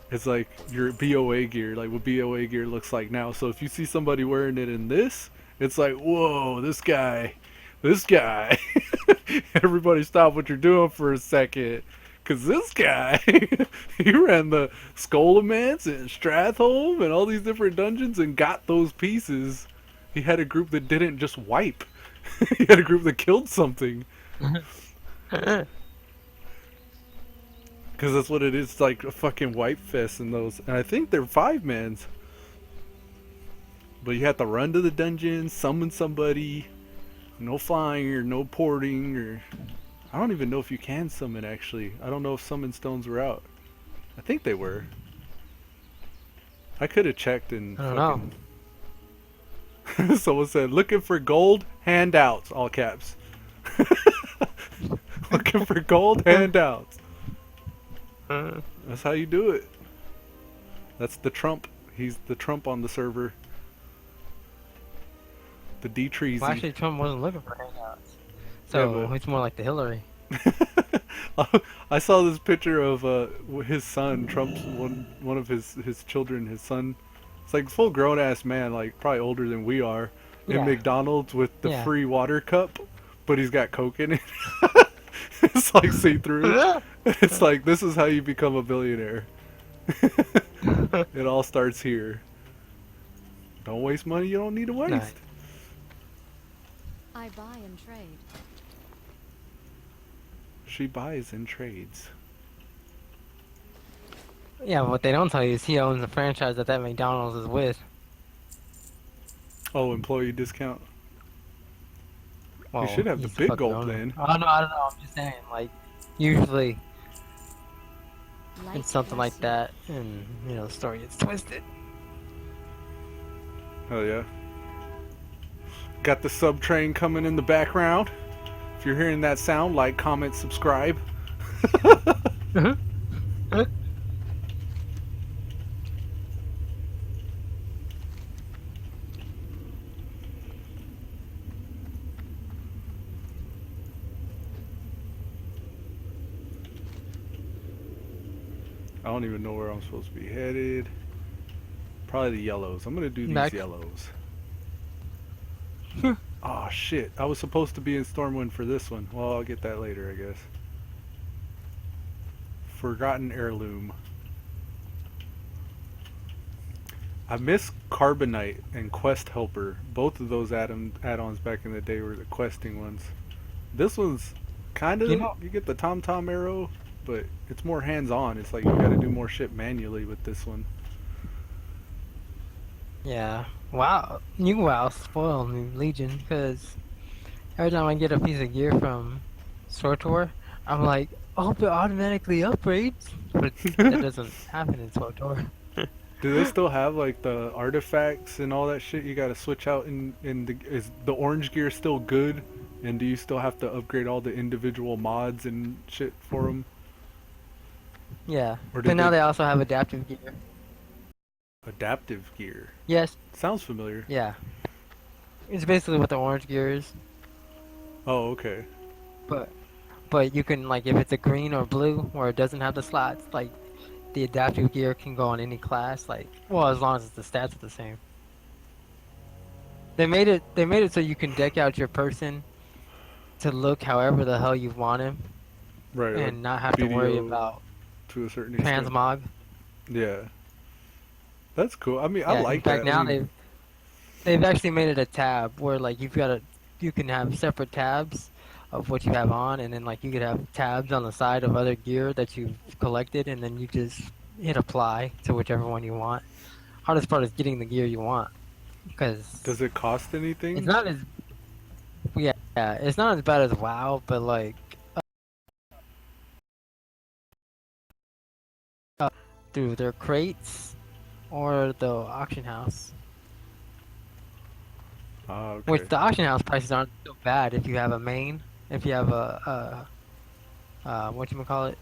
it's like your BOA gear, like what BOA gear looks like now. So if you see somebody wearing it in this, it's like, whoa, this guy. Everybody stop what you're doing for a second. Cause this guy, he ran the Skolamance and Stratholme and all these different dungeons and got those pieces. He had a group that didn't just wipe. He had a group that killed something. Because that's what it is, like a fucking wipe fest in those. And I think they're 5-mans. But you have to run to the dungeon, summon somebody. No flying or no porting or... I don't even know if you can summon actually. I don't know if summon stones were out. I think they were. I could have checked and I don't know. fucking... Someone said, looking for gold handouts, all caps. Looking for gold handouts. That's how you do it. That's the Trump. He's the Trump on the server. The Well, D-Treasy. actually, Trump wasn't looking for handouts, Yeah, so but it's more like the Hillary. I saw this picture of his son, Trump's one of his children, his son. It's like full grown ass man, like probably older than we are, in Yeah, McDonald's with the yeah. free water cup, but he's got coke in it. It's like see through. It's like this is how you become a billionaire. It all starts here. Don't waste money you don't need to waste. Nice. I buy and trade. She buys and trades. Yeah, what they don't tell you is he owns the franchise that McDonald's is with. Oh, employee discount. Well, You should have the he's big fucking gulp owner. then. I don't know. I'm just saying, like, usually Light it's something like bless that, and the story gets twisted. Oh yeah. Got the sub train coming in the background. If you're hearing that sound, like, comment, subscribe. I don't even know where I'm supposed to be headed. Probably the yellows. I'm gonna do these Back. yellows. Oh shit, I was supposed to be in Stormwind for this one. Well, I'll get that later, I guess. Forgotten Heirloom. I miss Carbonite and Quest Helper. Both of those add-ons back in the day were the questing ones. This one's kind of, you get the tom-tom arrow, but it's more hands-on. It's like you gotta do more shit manually with this one. Yeah. Wow. You spoiled me, Legion, because every time I get a piece of gear from SWTOR, I'm like, I hope it automatically upgrades. But that doesn't happen in SWTOR. Do they still have like the artifacts and all that shit you gotta switch out is the orange gear still good? And do you still have to upgrade all the individual mods and shit for them? Yeah. Or But did now they- they also have adaptive gear. Adaptive gear. Yes. Sounds familiar. Yeah. It's basically what the orange gear is. Oh, okay. But you can, like, if it's a green or blue or it doesn't have the slots, like, the adaptive gear can go on any class, like, well, as long as the stats are the same. They made it so you can deck out your person to look however the hell you want him Right. like and not have to worry BDO about to a certain extent. transmog. Yeah. That's cool. I mean, I Yeah, like in fact, that. now I mean, they've actually made it a tab where, like, you can have separate tabs of what you have on, and then, like, you could have tabs on the side of other gear that you've collected, and then you just hit apply to whichever one you want. Hardest part is getting the gear you want, because does it cost anything? it's not as it's not as bad as WoW, but like through their crates or the auction house. Okay. Which the auction house prices aren't so bad if you have a main, if you have a whatchamacallit?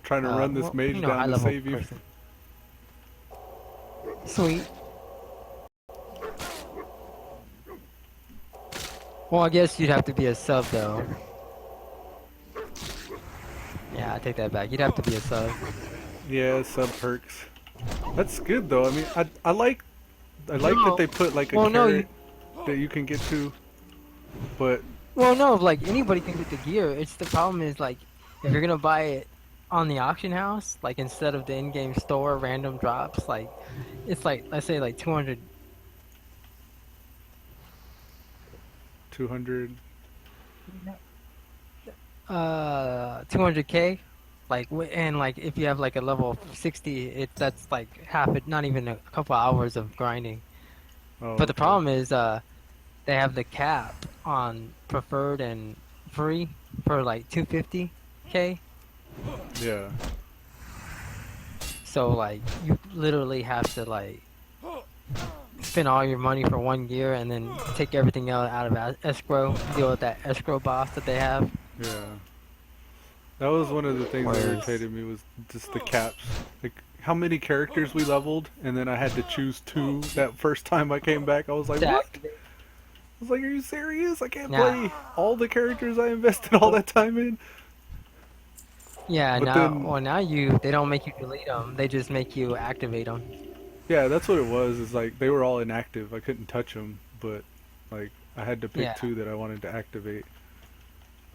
Trying to run this well, mage down to high-level save you. person. Sweet. Well, I guess you'd have to be a sub though. Yeah, I take that back. You'd have to be a sub. Yeah, sub perks. That's good though. I mean, I like that No. they put like a Well, no, carrot that you can get to, but Well, no, like anybody can get the gear. It's the problem is like if you're gonna buy it on the auction house, like instead of the in-game store random drops, like it's like let's say like 200. 200. 200k, like and like if you have like a level 60, that's like half it, not even a couple hours of grinding. Oh, But the okay. problem is they have the cap on preferred and free for like 250k. Yeah. So like you literally have to like spend all your money for one gear and then take everything else out of escrow, deal with that escrow boss that they have. Yeah. That was one of the things that Whereas- irritated me was just the caps. Like how many characters we leveled, and then I had to choose 2 that first time I came back. I was like, what? I was like, are you serious? I can't Nah. play all the characters I invested all that time in. Yeah, But now then- well now they don't make you delete them. They just make you activate them. Yeah, that's what it was. Is like they were all inactive. I couldn't touch them, but Like I had to pick Yeah. two that I wanted to activate.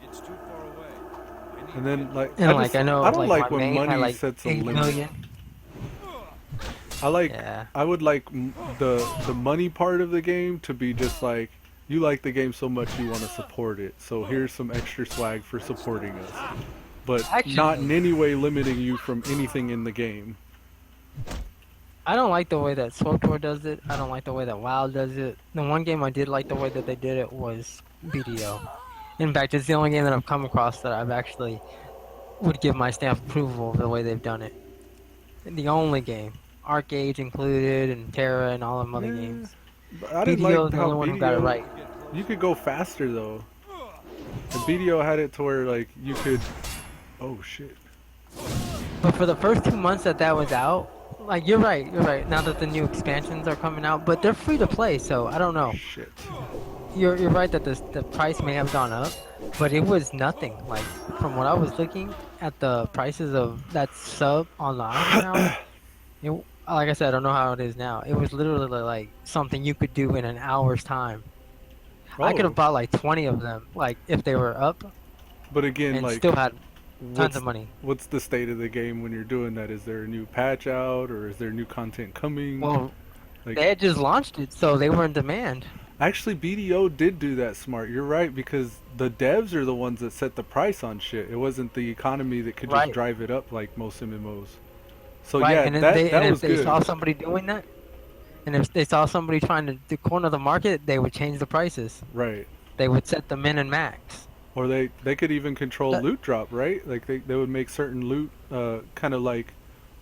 It's too far away. I need And then like And like I know I don't like my like when main had money like sets a 8 limit. million. I like Yeah. I would like the money part of the game to be just like you like the game so much you want to support it. So here's some extra swag for supporting us. But not in Actually, any way limiting you from anything in the game. I don't like the way that SWTOR does it. I don't like the way that WoW does it. The one game I did like the way that they did it was BDO. In fact, it's the only game that I've come across that I've actually would give my stamp of approval of the way they've done it. The only game. Arcade included and Terra and all them other Yeah, games. but I didn't BDO like is the how only one who got it BDO right. you could go faster though. The BDO had it to where like you could oh shit. But for the first 2 months that that was out, like you're right, you're right. Now that the new expansions are coming out, but they're free to play, so I don't know. Shit. You're right that the price may have gone up, but it was nothing. Like from what I was looking at the prices of that sub on the auction house, it, like I said, I don't know how it is now. It was literally like something you could do in an hour's time. I could have Oh, bought like 20 of them, like if they were up, but again and like still had tons what's of money. what's the state of the game when you're doing that? Is there a new patch out or is there new content coming? Well, Like they had just launched it, so they were in demand. actually BDO did do that smart. You're right because the devs are the ones that set the price on shit. It wasn't the economy that could just Right. drive it up like most MMOs. So Right, yeah, and then that they and that if was they good. saw somebody doing that, and if they saw somebody trying to corner the market, they would change the prices. Right. They would set the min and max. Or they could even control That, loot drop, right? Like they would make certain loot kind of like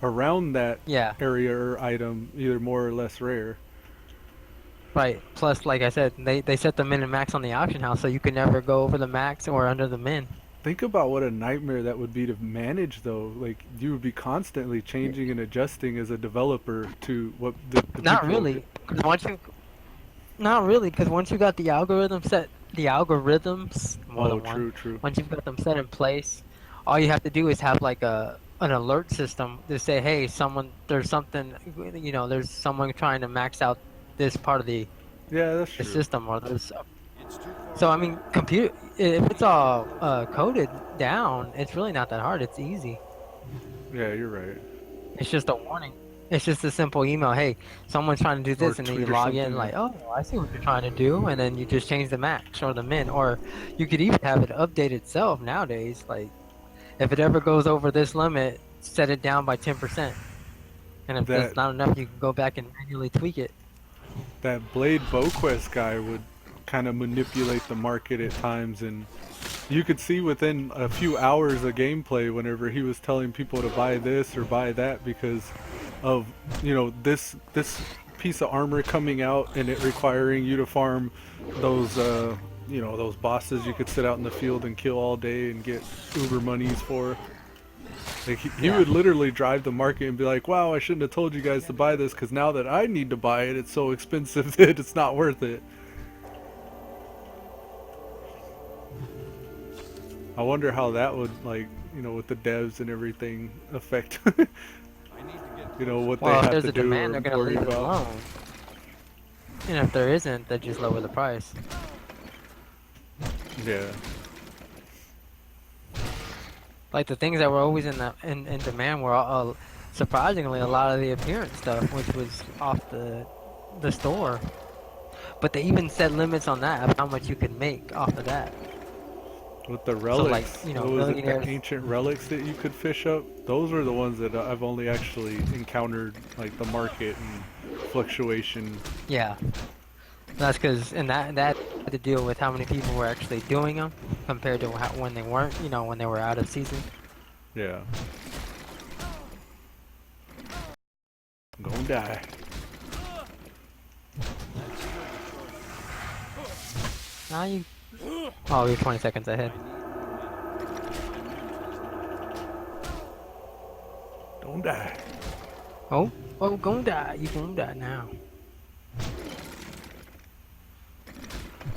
around that yeah, area or item either more or less rare. right. Plus, like I said, they set the min and max on the auction house, so you can never go over the max or under the min. Think about what a nightmare that would be to manage though. Like you would be constantly changing and adjusting as a developer to what the Not people really, because once you, not really, because once you got the algorithm set, the algorithms, more Oh, than one. true, true. Once you've got them set in place, all you have to do is have like a an alert system to say, hey, there's something, there's someone trying to max out this part of Yeah, that's the true. system, or there's. It's too far So I away. mean, computer, if it's all coded down, it's really not that hard. It's easy. Yeah, you're right. It's just a warning. It's just a simple email. Hey, someone's trying to do Or this, and then you tweet or log in something. like, oh, I see what you're trying to do, and then you just change the max or the min, or you could even have it update itself nowadays. Like, if it ever goes over this limit, set it down by 10%, and if That that's not enough, you can go back and manually tweak it. that Blade Bowquest guy would kind of manipulate the market at times, and you could see within a few hours of gameplay whenever he was telling people to buy this or buy that because of this piece of armor coming out and it requiring you to farm those those bosses you could sit out in the field and kill all day and get uber monies for. Like he Yeah. would literally drive the market and be like, wow, I shouldn't have told you guys to buy this because now that I need to buy it, it's so expensive that it's not worth it. I wonder how that would, like, with the devs and everything affect, I need to get what they Well, if have there's to a do demand, or they're gonna worry leave it about. alone. And if there isn't, they just lower the price. Yeah. Like the things that were always in demand were surprisingly a lot of the appearance stuff, which was off the store. But they even set limits on that of how much you could make off of that. With the So like relics, what was it, the millionaires. ancient relics that you could fish up? Those were the ones that I've only actually encountered, like the market and fluctuation. Yeah, that's because and that had to deal with how many people were actually doing them compared to when they weren't. When they were out of season. Yeah. I'm gonna die. Now you. Oh, you're 20 seconds ahead. Don't die. Oh, gonna die. You gonna die now.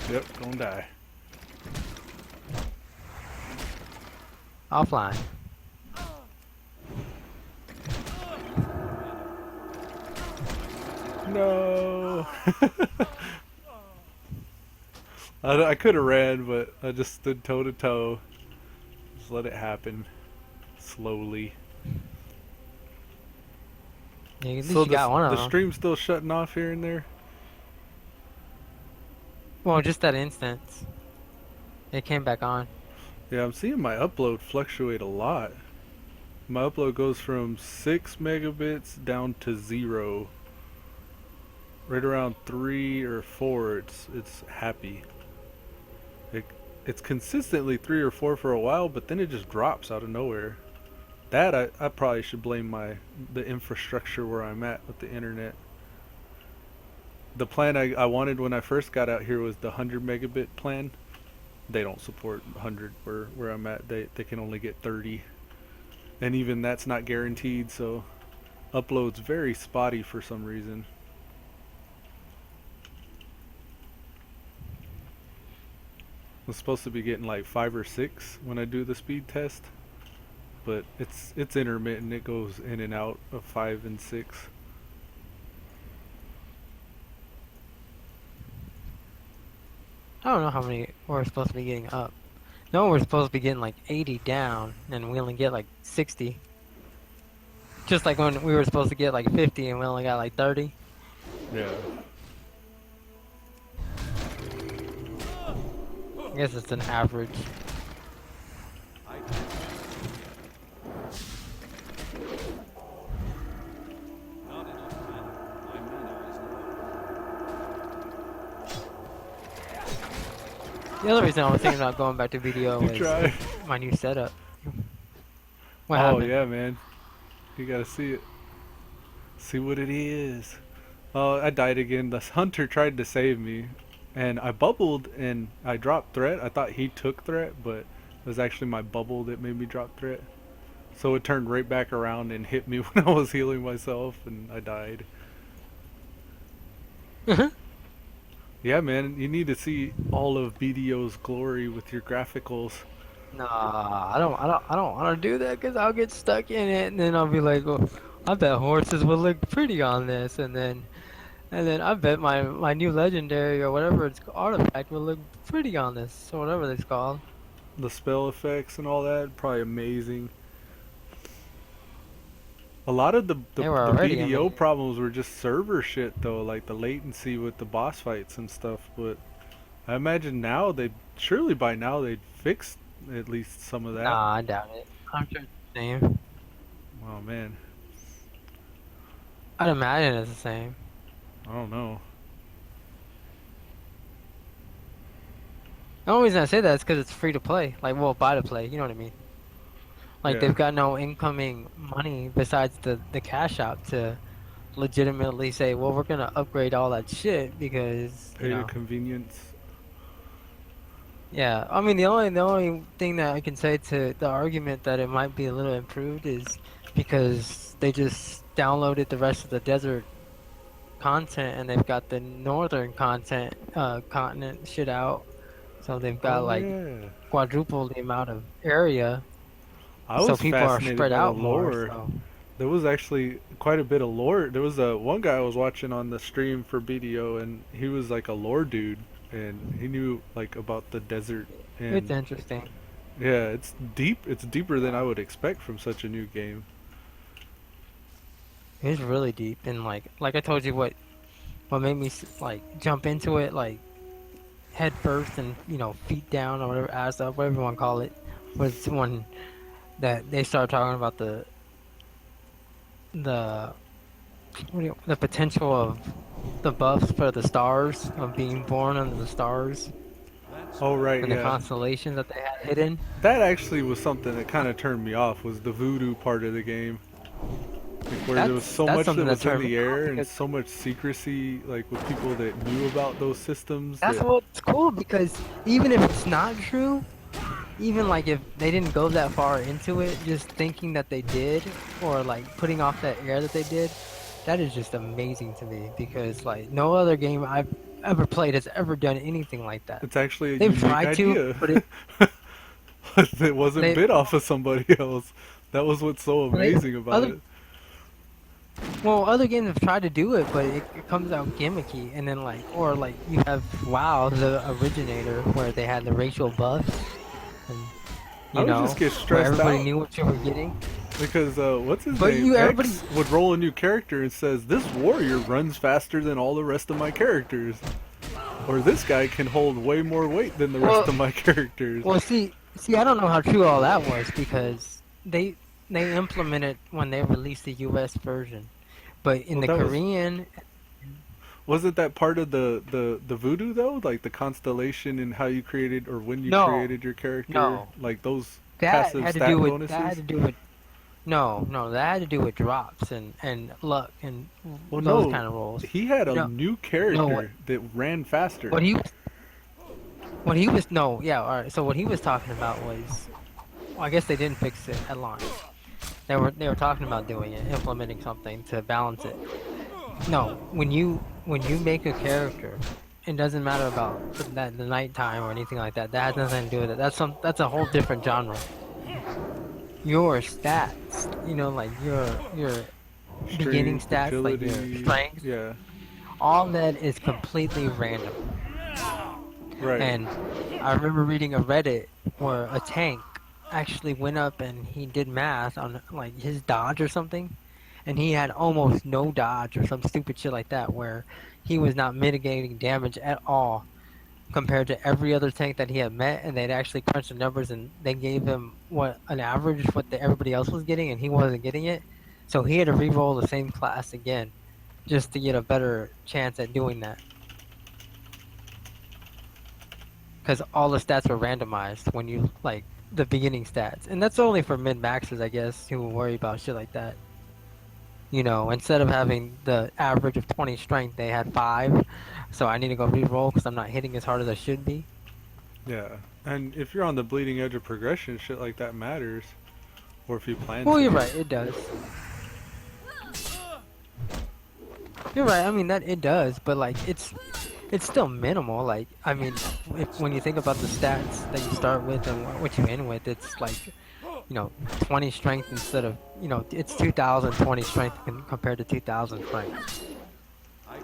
Yep, gonna die. Offline. No. I could have ran, but I just stood toe to toe. Just let it happen slowly. Yeah, at least So you got one of the them. stream's still shutting off here and there. Well, just that instance. It came back on. Yeah, I'm seeing my upload fluctuate a lot. My upload goes from 6 megabits down to 0. Right around 3 or 4, it's happy. It, it's consistently 3 or 4 for a while, but then it just drops out of nowhere. That I probably should blame the infrastructure where I'm at with the internet. The plan I wanted when I first got out here was the 100 megabit plan. They don't support 100 where I'm at. They can only get 30. And even that's not guaranteed, so upload's very spotty for some reason. I'm supposed to be getting like 5 or 6 when I do the speed test, but it's intermittent. It goes in and out of 5 and 6. I don't know how many we're supposed to be getting up. No, we're supposed to be getting like 80 down, and we only get like 60. Just like when we were supposed to get like 50, and we only got like 30. Yeah. I guess it's an average. I can't. Not in a panic. My mana is low. The other reason I was thinking about going back to video You was try. my new setup. What Oh happened? yeah, man. You gotta see it. See what it is. Oh, I died again. The hunter tried to save me, and I bubbled and I dropped threat. I thought he took threat, but it was actually my bubble that made me drop threat. So it turned right back around and hit me when I was healing myself, and I died. Yeah, man, you need to see all of BDO's glory with your graphicals. Nah, I don't want to do that because I'll get stuck in it, and then I'll be like, "Oh, I bet horses would look pretty on this," and then I bet my new legendary or whatever it's artifact will look pretty on this, or whatever it's called. The spell effects and all that, probably amazing. A lot of They were the already BDO amazing. problems were just server shit though, like the latency with the boss fights and stuff, but I imagine now surely by now they'd fix at least some of that. Nah, I doubt it. I'm sure it's the same. Oh man, I'd imagine it's the same. I don't know. The only reason I say that is because it's free to play. Like, well, buy to play. You know what I mean? Like, Yeah, they've got no incoming money besides the cash out to legitimately say, well, we're gonna upgrade all that shit because, pay to convenience. yeah. I mean, the only thing that I can say to the argument that it might be a little improved is because they just downloaded the rest of the desert content and they've got the northern continent shit out. So they've got Oh like yeah, quadruple the amount of area, I so was people are fascinated spread by the out more. lore. So There was actually quite a bit of lore. There was one guy I was watching on the stream for BDO, and he was like a lore dude, and he knew like about the desert. it's And interesting. yeah, it's deep. It's deeper than I would expect from such a new game. It's really deep, and like I told you, what made me like jump into it like head first and feet down or whatever, ass up, whatever you want to call it, was when that they started talking about the the potential of the buffs for the stars of being born under the stars That's Oh right, and the yeah. constellations that they had hidden. That actually was something that kind of turned me off. Was the voodoo part of the game, like where there was so That's much that something that was in turned the me off air and because so much secrecy, like with people that knew about those systems. that's That what's cool because even if it's not true, even like if they didn't go that far into it, just thinking that they did, or like putting off that air that they did, that is just amazing to me because like no other game I've ever played has ever done anything like that. it's actually a They've unique tried to, idea. but it It wasn't they bit off of somebody else. That was what's so they amazing about other it. Well, other games have tried to do it, but it comes out gimmicky, and then like, or like you have WoW, the originator, where they had the racial buffs, and I you would just know, get where stressed everybody out knew what you were getting. because what's his But name? you, everybody, X would roll a new character and says, "This warrior runs faster than all the rest of my characters," or "This guy can hold way more weight than the rest well, of my characters." well, see, I don't know how true all that was because they implemented when they released the U.S. version, but in Well, the that was Korean, wasn't that part of the voodoo though? Like the constellation and how you created or when you no, created your character, no, like those that passive had to do stat with that bonuses. had to do with no, that had to do with drops and luck and Well, those no, kind of roles. he had a No, new no, character that ran faster. what he was, no, yeah, all right. So what he was talking about was, well, I guess they didn't fix it at launch. They were talking about doing it, implementing something to balance it. No, when you make a character, it doesn't matter about the nighttime or anything like that. That has nothing to do with it. That's a whole different genre. Your stats, like your beginning Strength, stats, like your agility, strength, yeah, all that is completely random. right. And I remember reading a Reddit where a tank actually went up and he did math on like his dodge or something, and he had almost no dodge or some stupid shit like that where he was not mitigating damage at all compared to every other tank that he had met, and they'd actually crunched the numbers and they gave him what an average what everybody else was getting and he wasn't getting it. So he had to re-roll the same class again just to get a better chance at doing that. Because all the stats were randomized when you like the beginning stats, and that's only for mid maxes, I guess, who worry about shit like that. Instead of having the average of 20 strength, they had 5, so I need to go re-roll because I'm not hitting as hard as I should be. Yeah, and if you're on the bleeding edge of progression, shit like that matters. Or if you plan Well, to. you're right, it does. You're right. I mean that it does, but like it's still minimal. Like I mean, when you think about the stats that you start with and what you end with, it's like 20 strength instead of it's 2020 strength compared to 2000 strength. I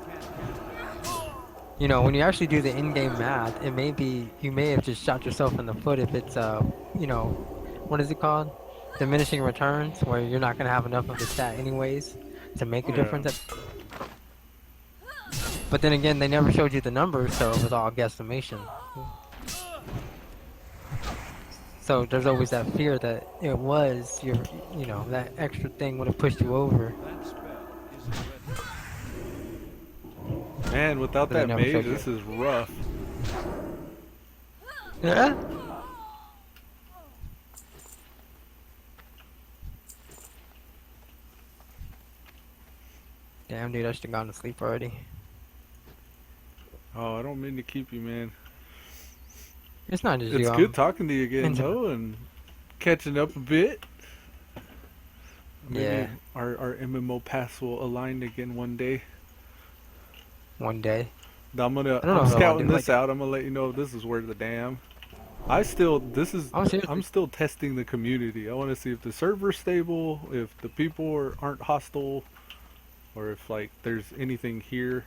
can't. When you actually do the in-game math, it may be you may have just shot yourself in the foot if it's what is it called? Diminishing returns, where you're not gonna have enough of the stat anyways to make a Yeah. difference. But then again, they never showed you the numbers, so it was all guesstimation. So there's always that fear that it was that extra thing would have pushed you over, That spell isn't ready. Man, without but they that never mage, showed you. this is rough. Yeah. Damn, dude, I should have gone to sleep already. Oh, I don't mean to keep you, man. It's not just It's you. good talking to you again, into- though, and catching up a bit. Maybe Yeah. our MMO paths will align again one day. One day. I'm I don't know I'm if I wanna scouting do, this like- out. I'm gonna let you know if this is worth the damn. I'm seriously. I'm still testing the community. I want to see if the server's stable, if the people aren't hostile, or if like there's anything here.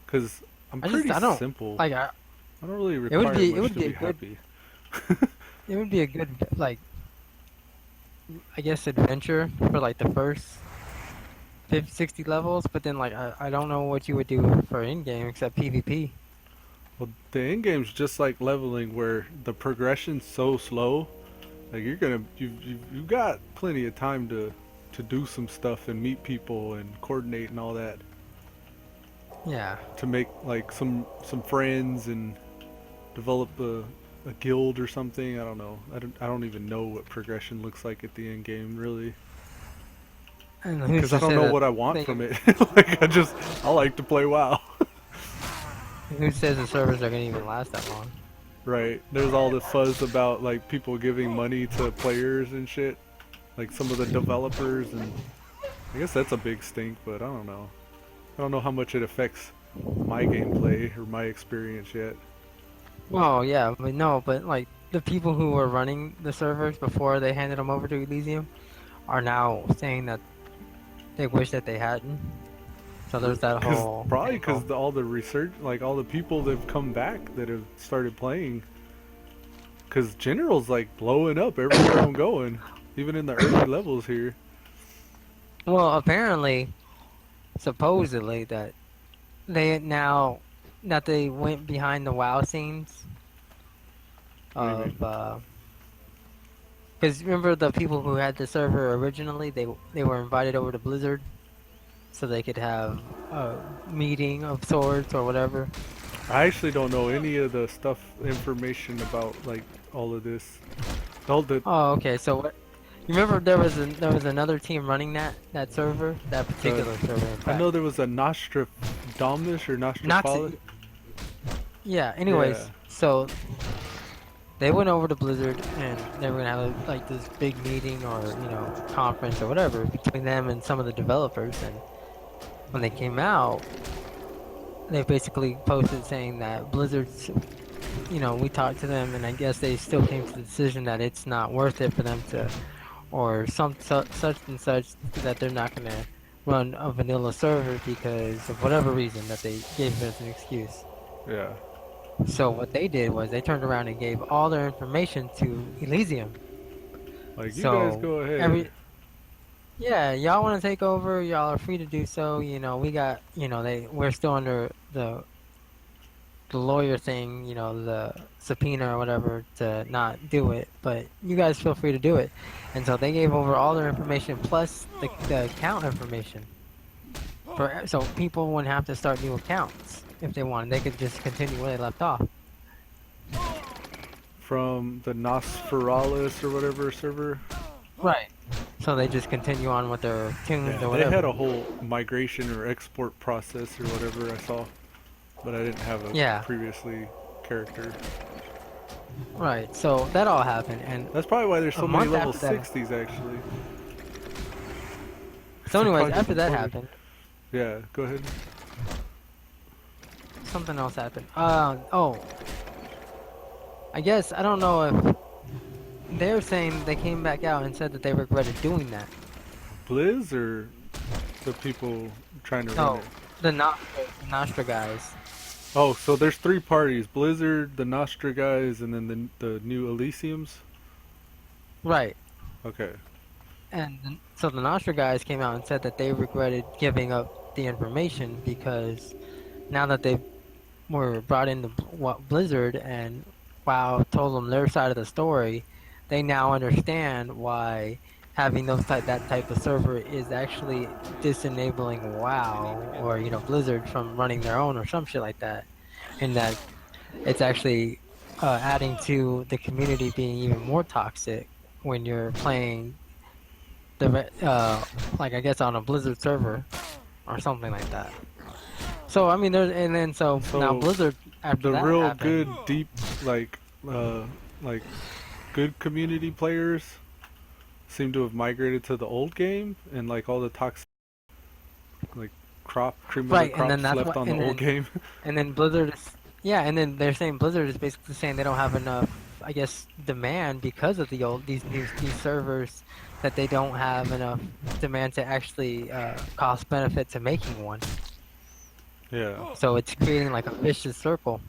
Cause I'm I just- pretty I don't- simple. Like I don't really it require would be- it much would to be be a good- happy. it would be a good like I guess adventure for like the first 50, 60 levels, but then like I don't know what you would do for in-game except PvP. Well, the end game's just like leveling, where the progression's so slow. Like you've got plenty of time to do some stuff and meet people and coordinate and all that, Yeah. to make like some friends and develop a guild or something. I don't know. I don't even know what progression looks like at the end game, really, And because I don't know what I want from it. Like I like to play WoW. Who says the servers are gonna even last that long? Right. There's all the fuzz about like people giving money to players and shit. Like some of the developers, and I guess that's a big stink, but I don't know. I don't know how much it affects my gameplay or my experience yet. Well, yeah, but no, but like the people who were running the servers before they handed them over to Elysium are now saying that they wish that they hadn't. So there's that Because whole probably angle. because all the research, like all the people that have come back that have started playing. Because General's like blowing up everywhere I'm going, even in the early levels here. Well, apparently, supposedly that they now that they went behind the WoW scenes What do you mean? of because remember the people who had the server originally, they were invited over to Blizzard so they could have a meeting of sorts or whatever. I actually don't know any of the stuff, information about like all of this. All the Oh, okay. So what? You remember there was another team running that server, that the particular server, in I fact. know there was a Nostradamus or Not Nostrapollet. to, yeah. Yeah, Anyways, so they went over to Blizzard and they were gonna have like this big meeting or conference or whatever between them and some of the developers. And when they came out, they basically posted saying that Blizzard's, we talked to them and I guess they still came to the decision that it's not worth it for them to, or such and such, that they're not gonna run a vanilla server because of whatever reason that they gave as an excuse. yeah. So what they did was they turned around and gave all their information to Elysium. Like you guys So go ahead. every yeah, y'all want to take over, y'all are free to do so. We got, we're still under the lawyer thing, the subpoena or whatever to not do it, but you guys feel free to do it. And so they gave over all their information plus the account information. So people wouldn't have to start new accounts if they wanted. They could just continue where they left off. From the Nosferalis or whatever server. Right. So they just continue on with their tunes Yeah, or they had whatever. a whole migration or export process or whatever I saw, but I didn't have a Yeah. previously character. Right. So that all happened, and That's probably why there's a so many month level after that. 60s actually. 'Cause So, they anyways, probably just after that uploaded. happened, Yeah, go ahead. something else happened. Oh, I guess I don't know if they're saying they came back out and said that they regretted doing that. Blizz or the people trying to run No, it? the Nostra guys. Oh, so there's three parties: Blizzard, the Nostra guys, and then the new Elysiums. Right. Okay. So the Nostra guys came out and said that they regretted giving up the information because now that they were brought into Blizzard and WoW told them their side of the story, they now understand why having that type of server is actually disenabling WoW or Blizzard from running their own or some shit like that, and that it's actually adding to the community being even more toxic when you're playing like I guess on a Blizzard server or something like that. So I mean, so now So Blizzard after the that real happened. good, deep, like, like, good community players seem to have migrated to the old game, and like all the toxic, like, cream of the Right, and crops then that's left what, on the old game. and then Blizzard is, yeah, and then they're saying Blizzard is basically saying they don't have enough, I guess, demand because of these servers, that they don't have enough demand to actually cost benefit to making one. Yeah. So it's creating like a vicious circle.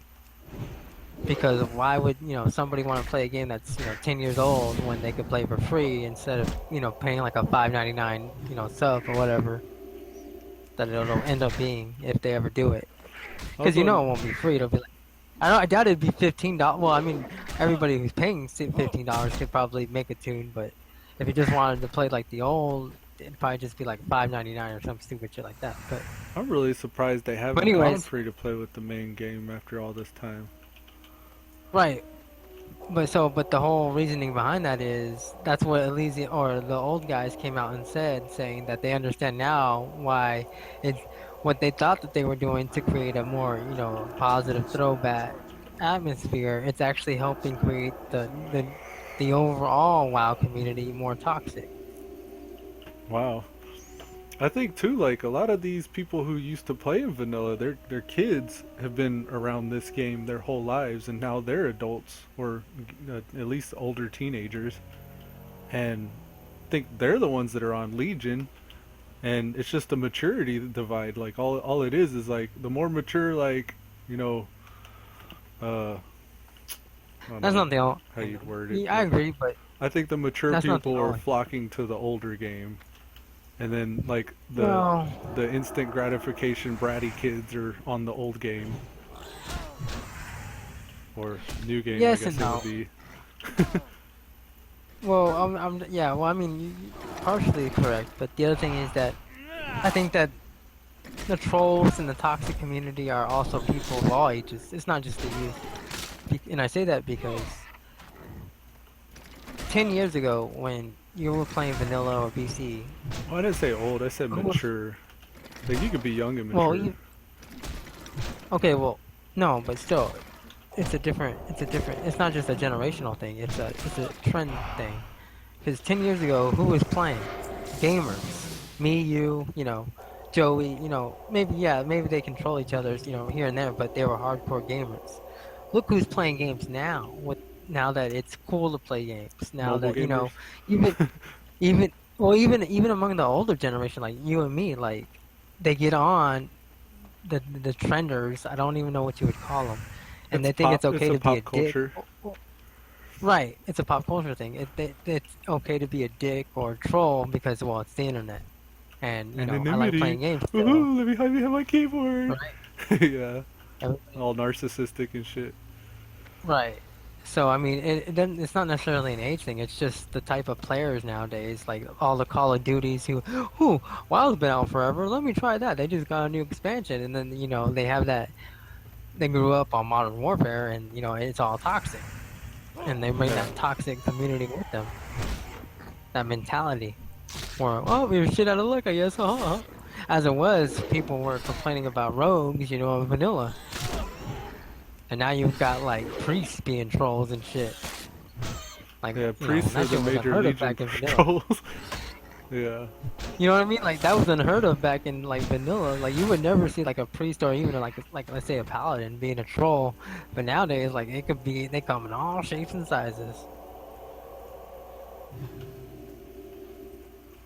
Because why would somebody want to play a game that's 10 years old when they could play for free instead of paying like a $5.99 sub or whatever that it'll end up being if they ever do it. Because it Also, won't be free. It'll be like, I doubt it'd be $15. Well, I mean, everybody who's paying $15 could probably make a tune, but if you just wanted to play like the old, it'd probably just be like $5.99 or some stupid shit like that. I'm really surprised they But haven't gone anyways, free to play with the main game after all this time. right. But the whole reasoning behind that is that's what Elysium or the old guys came out and said, saying that they understand now why it's what they thought that they were doing to create a more positive throwback atmosphere. It's actually helping create the overall WoW community more toxic. Wow. I think too, like a lot of these people who used to play in vanilla, their kids have been around this game their whole lives, and now they're adults or at least older teenagers, and think they're the ones that are on Legion, and it's just a maturity divide. Like all it is like the more mature, like you know, I don't That's know not the only how thing. you'd word it, Yeah, I but agree, but I think the mature that's not the people are only. flocking to the older game, and then like Well, the instant gratification bratty kids are on the old game or new game, I yes and guess it would no. be. Well, yeah. Well, I mean, you're partially correct, but the other thing is that I think that the trolls and the toxic community are also people of all ages. It's not just the youth. And I say that because 10 years ago, when you were playing vanilla or BC, Well, I didn't say old. I said who was mature. Like you could be young and well, mature. okay, well, no, but still, it's not just a generational thing. It's a trend thing. Because 10 years ago, who was playing? Gamers. Me, you know, Joey, maybe, yeah, maybe they control each other's, here and there, but they were hardcore gamers. Look who's playing games now, now that it's cool to play games. Now Mobile that, gamers. even, even among the older generation, like you and me, like, they get on the trenders, I don't even know what you would call them, and It's they think pop. it's It's okay a to be a pop dick. culture. Right, it's a pop culture thing. It's okay to be a dick or a troll because, well, it's the internet, and I like Anonymity. playing games still, Woohoo! Let me hide behind my keyboard. right? Yeah, Everybody, all narcissistic and shit. right. So I mean, it doesn't. It's not necessarily an age thing. It's just the type of players nowadays. Like all the Call of Duties who, WoW's been out forever. Let me try that. They just got a new expansion, and then they have that. They grew up on Modern Warfare, and it's all toxic, and they bring Yeah. that toxic community with them. That mentality. Or, oh, we were shit out of luck, I guess. As it was, people were complaining about rogues, in vanilla. And now you've got, like, priests being trolls and shit. Like, Yeah, and priests are that the shit was major unheard of legion back in vanilla. trolls. Yeah. You know what I mean? Like, that was unheard of back in, like, vanilla. Like, you would never see, like, a priest or even, like let's say, a paladin being a troll. But nowadays, like, they come in all shapes and sizes.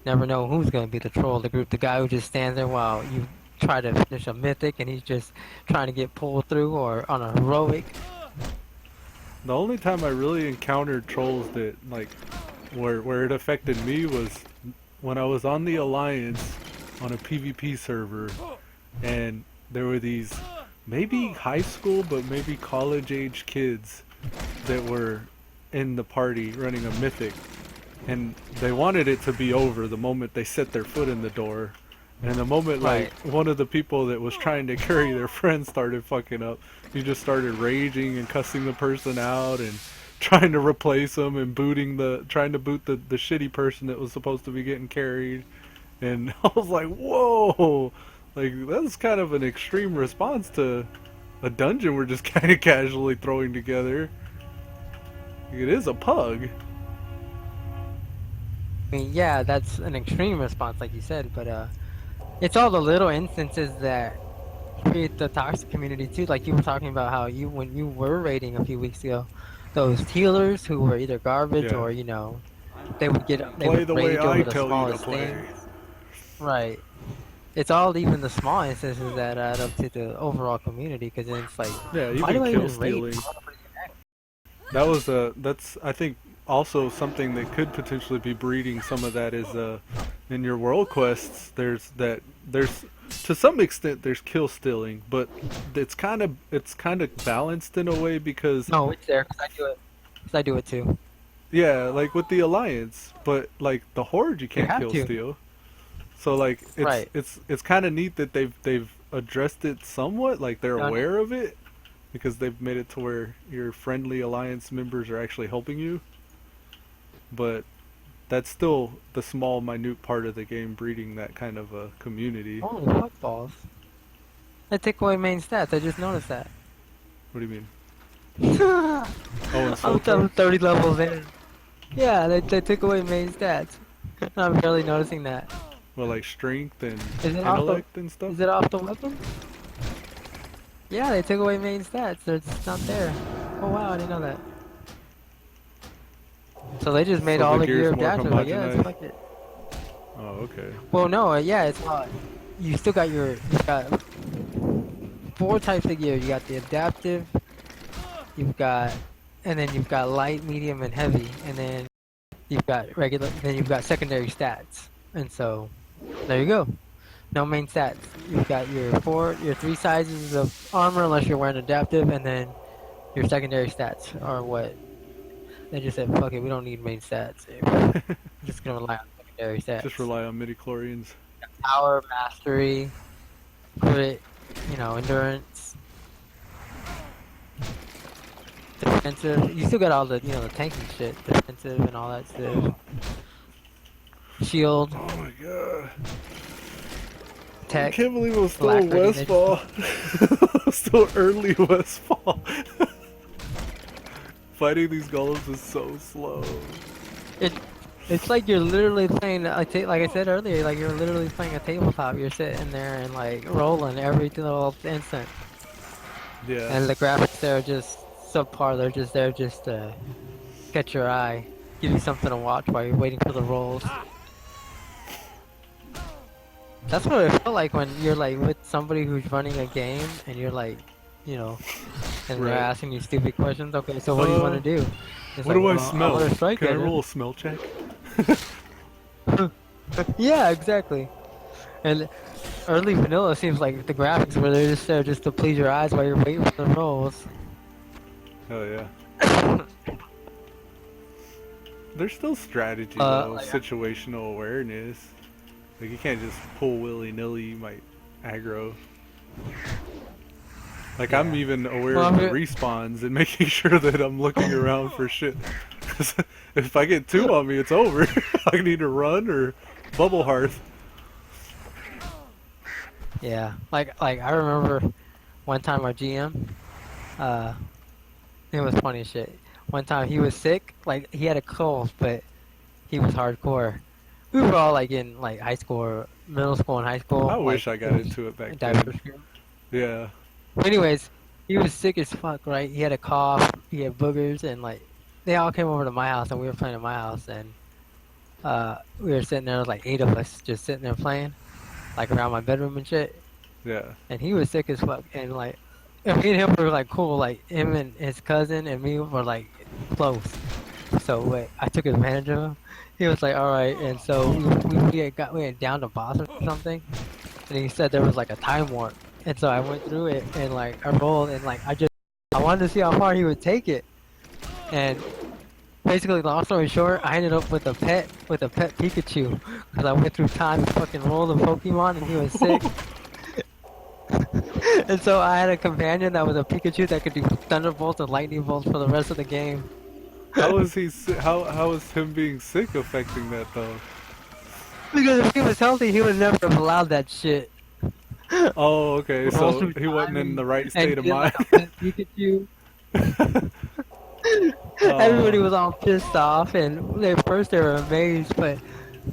Never know who's gonna be the troll of the group. The guy who just stands there while you try to finish a mythic and he's just trying to get pulled through, or on a heroic. The only time I really encountered trolls that like where it affected me was when I was on the Alliance on a PvP server, and there were these maybe high school but maybe college age kids that were in the party running a mythic, and they wanted it to be over the moment they set their foot in the door. And the moment like Right. one of the people that was trying to carry their friend started fucking up, he just started raging and cussing the person out and trying to replace them and trying to boot the shitty person that was supposed to be getting carried. And I was like, whoa, like that's kind of an extreme response to a dungeon we're just kind of casually throwing together. It is a pug. I mean, yeah, that's an extreme response, like you said, but it's all the little instances that create the toxic community too. Like you were talking about how when you were raiding a few weeks ago, those healers who were either garbage Yeah. or I'm they Play would the way rage I over the tell you to smallest play. things. Right. It's all even the small instances that add up to the overall community. Because then it's like, Yeah, why even do I kill even raid? stealing. That was that's I think also something that could potentially be breeding some of that is in your world quests there's to some extent there's kill stealing, but it's kind of balanced in a way because No, it's there because I do it. Because I do it too. yeah, like with the alliance, but like the horde you You can't have kill to. steal. So like it's Right. it's it's kind of neat that they've addressed it somewhat, like they're Done it. aware of it because they've made it to where your friendly alliance members are actually helping you. But that's still the small, minute part of the game breeding that kind of a community. Holy fuck balls. They take away main stats. I just noticed that. What do you mean? I'm Oh, and soul 30 levels in. Yeah, they took away main stats. I'm barely noticing that. well, like strength and Is it off the intellect and stuff. is it off the weapon? Yeah, they took away main stats. It's not there. Oh wow, I didn't know that. So they just made So all the the gear's gear more adaptive, I guess. homogenized. Fuck it. Oh, okay. Well, no, yeah, it's not. You still got you got 4 types of gear. You got the adaptive, you've got, and then you've got light, medium, and heavy, and then you've got regular. Then you've got secondary stats, and so there you go. No main stats. You've got your 3 sizes of armor, unless you're wearing adaptive, and then your secondary stats are what they just said. Fuck it, we don't need main stats. We're just gonna rely on secondary Just stats. rely on midi-chlorians. Power, mastery, crit, endurance, defensive. You still got all the the tanking shit, defensive and all that stuff. Shield, Oh my god. I tech, can't believe I'm still black in recognition. Westfall. I'm still early Westfall. Fighting these golems is so slow. It it's like you're literally playing. Like I said earlier, like you're literally playing a tabletop. You're sitting there and like rolling every little instant, Yeah. and the graphics there are just subpar. They're just there just to catch your eye, give you something to watch while you're waiting for the rolls. That's what it felt like when you're like with somebody who's running a game and you're like, and they're Right. asking you stupid questions. Okay, so what do you want to do? It's What like, do I well, I smell? want to strike Can I at roll him. a smell check? Yeah, exactly. And early vanilla seems like the graphics where they're just there just to please your eyes while you're waiting for the rolls. Oh yeah. There's still strategy Uh, though, like, situational awareness. Like you can't just pull willy-nilly, you might aggro. Like I'm Yeah. even aware Well, of the I'm respawns and making sure that I'm looking around for shit. 'Cause if I get 2 on me, it's over. I need to run or bubble hearth. Yeah, like I remember one time our GM, uh, it was funny as shit. One time he was sick, like he had a cold, but he was hardcore. We were all like in like high school or middle school and high I school, like wish I it got was into it a back then. diverse group. Yeah. But anyways, he was sick as fuck, right? He had a cough, he had boogers, and like they all came over to my house and we were playing at my house, and we were sitting there, like 8 of us, just sitting there playing, like around my bedroom and shit. Yeah. And he was sick as fuck, and like, and me and him were like cool, like him and his cousin and me were like close. So wait, I took advantage of him. He was like, all right, and so we had down to boss or something, and he said there was like a time warp, and so I went through it and like I rolled and like I wanted to see how far he would take it, and basically, long story short, I ended up with a pet Pikachu because I went through time and fucking rolled a Pokemon and he was sick. And so I had a companion that was a Pikachu that could do thunderbolts and lightning bolts for the rest of the game. How is he? How is him being sick affecting that though? Because if he was healthy, he would never have allowed that shit. Oh, okay. Roll So through he wasn't time in the right and state of get mind. like a pet Pikachu. Everybody Oh, was all pissed off, and at first they were amazed, but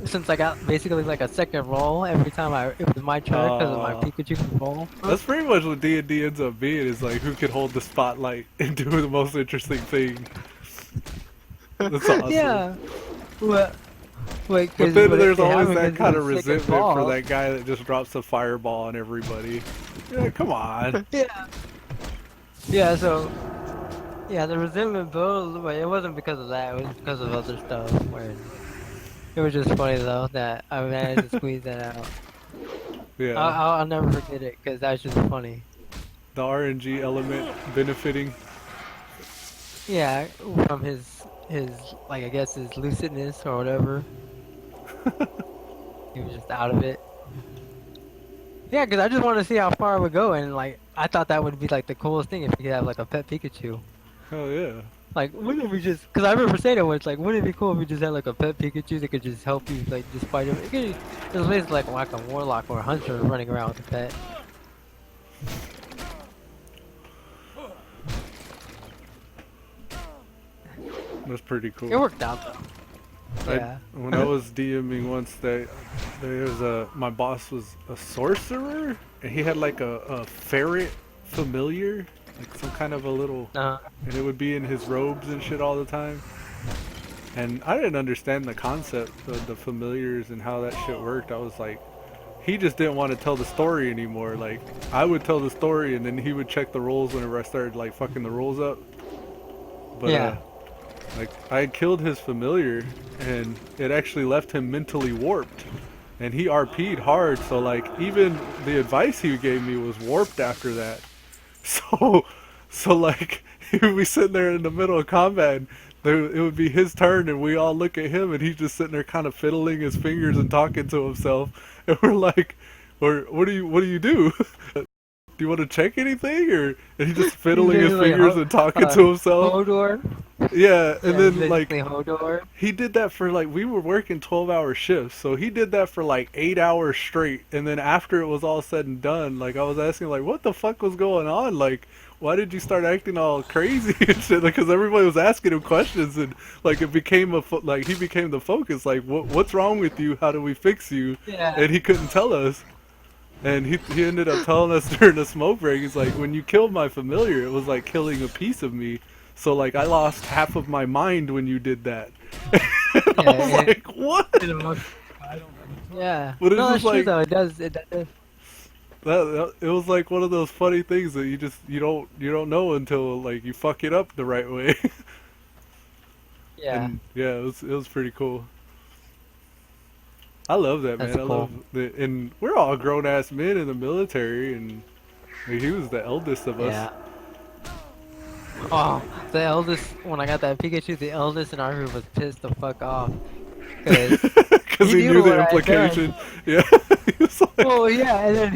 since I got basically like a second roll every time it was my turn because of my oh. Pikachu could roll. That's pretty much what D&D ends up being. Is like who can hold the spotlight and do the most interesting thing. That's awesome. Yeah. What? Wait, But then there's it always happened that 'cause kind he of was sick as resentment for balls. that guy that just drops a fireball on everybody. Yeah, come on. Yeah. Yeah. So. Yeah, the resentment built, but it wasn't because of that. It was because of other stuff. Where it was just funny though that I managed to squeeze that out. Yeah, I'll never forget it because that was just funny. the RNG element benefiting. Yeah, from his like I guess his lucidness or whatever. He was just out of it. Yeah, because I just wanted to see how far it would go, and like I thought that would be like the coolest thing if you could have like a pet Pikachu. Hell yeah. Like, wouldn't it be just? Because I remember saying it once. Like, wouldn't it be cool if you just had like a pet Pikachu that could just help you, like, just fight him? It was basically like a warlock or a hunter running around with a pet. That's pretty cool. It worked out though. Yeah. When I was DMing once, my boss was a sorcerer, and he had like a ferret familiar, like some kind of a little, Uh, and it would be in his robes and shit all the time. And I didn't understand the concept of the familiars and how that shit worked. I was like, he just didn't want to tell the story anymore. Like, I would tell the story and then he would check the rolls whenever I started like fucking the rolls up. But Yeah. like I had killed his familiar and it actually left him mentally warped. And he RP'd hard, so like even the advice he gave me was warped after that. So, so like he would be sitting there in the middle of combat, and it would be his turn, and we all look at him, and he's just sitting there kind of fiddling his fingers and talking to himself, and we're like, "Or what do you do? Do you want to check anything?" Or and he's just fiddling his Literally, fingers and talking to himself. Hodor. Yeah, and Yeah, he's then like basically Hodor. he did that for like we were working 12-hour shifts, so he did that for like 8 hours straight. And then after it was all said and done, like I was asking like, what the fuck was going on? Like, why did you start acting all crazy and shit? Like, because everybody was asking him questions, and like it became like he became the focus. Like, what's wrong with you? How do we fix you? Yeah. And he couldn't tell us. And he ended up telling us during the smoke break, he's like, when you killed my familiar, it was like killing a piece of me. So like I lost half of my mind when you did that. And I was Yeah, like, what? Yeah. But it No, was that's true like though. It does. It does. it was like one of those funny things that you don't know until like you fuck it up the right way. Yeah. And yeah, it was pretty cool. I love that, That's man. I cool. love the and we're all grown ass men in the military, and like, he was the eldest of us. Yeah. Oh, the eldest. When I got that Pikachu, the eldest in our group was pissed the fuck off because Because he he knew knew the what I had done. implication. Yeah. He was like, Well, yeah, and then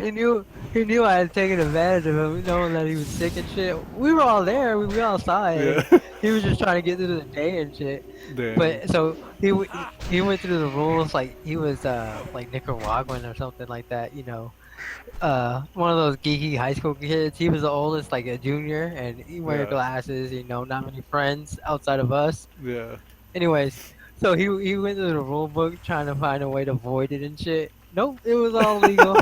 he knew I had taken advantage of him, knowing that he was sick and shit. We were all there, we all saw it, yeah. and he was just trying to get through the day and shit. Damn. But so he went through the rules like he was like Nicaraguan or something like that, you know. One of those geeky high school kids. He was the oldest, like a junior, and he wear Yeah. glasses. You know, not many friends outside of us. Yeah. Anyways, so he went through the rule book trying to find a way to void it and shit. Nope, it was all legal.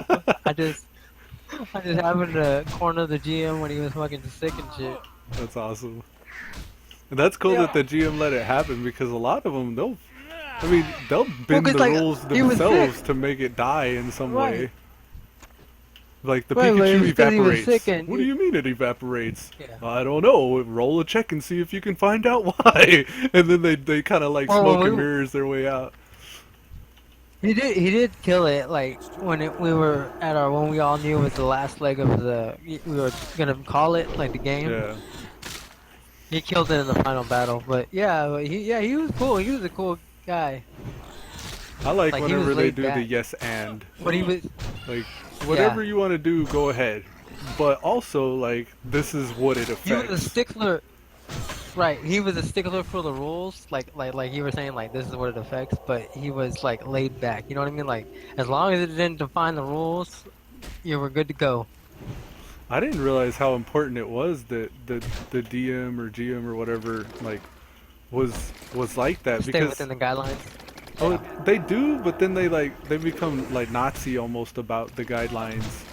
I just happened to corner the GM when he was fucking sick and shit. That's awesome. And that's cool that the GM let it happen, because a lot of them they'll bend 'cause, the like, rules he was themselves sick. to make it die in some Right. way. Like the Right, but it Pikachu was 'cause he was evaporates. sick and What do you mean it evaporates? Yeah. I don't know. Roll a check and see if you can find out why. And then they kind of like Well, smoke we- and mirrors their way out. He did kill it like we were at our when we all knew it was the last leg of we were gonna call it like the game. Yeah. He killed it in the final battle, but he was cool. He was a cool guy. I like Like, he was whenever they laid do the back. yes and. But he was Like, whatever you want to do, go ahead. But also, like, this is what it he was a affects. stickler. Right, he was a stickler for the rules, like you were saying, like this is what it affects. But he was like laid back. You know what I mean? Like as long as it didn't define the rules, you were good to go. I didn't realize how important it was that the DM or GM or whatever like was like that, Stay because within the guidelines. oh, they do, but then they become like Nazi almost about the guidelines.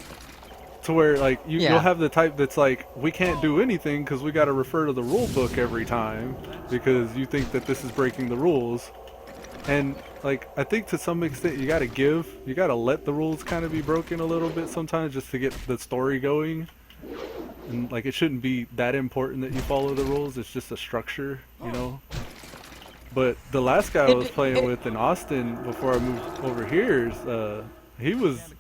To where like you'll Yeah. have the type that's like, we can't do anything because we got to refer to the rule book every time because you think that this is breaking the rules. And like I think to some extent you gotta let the rules kind of be broken a little bit sometimes just to get the story going. And like it shouldn't be that important that you follow the rules. It's just a structure, you know. But the last guy I was playing with in Austin before I moved over here, he was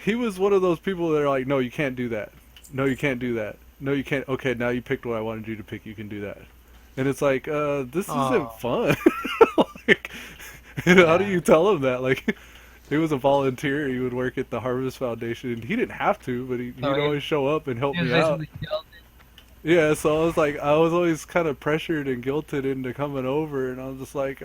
he was one of those people that are like, no, you can't do that. No, you can't do that. No, you can't. Okay, now you picked what I wanted you to pick. You can do that. And it's like, this isn't fun. Like, how do you tell him that? Like, he was a volunteer. He would work at the Harvest Foundation. He didn't have to, but he'd always show up and help He was me out. basically killed. Yeah, so I was always kind of pressured and guilted into coming over, and I was just like,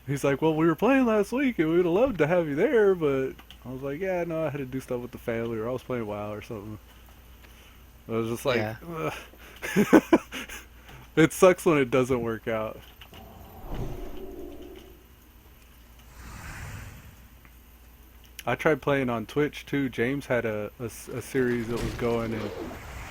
he's like, well, we were playing last week, and we would have loved to have you there, but I was like, yeah, no, I had to do stuff with the family, or I was playing WoW or something. I was just like, Yeah. ugh. It sucks when it doesn't work out. I tried playing on Twitch too. James had a series that was going, and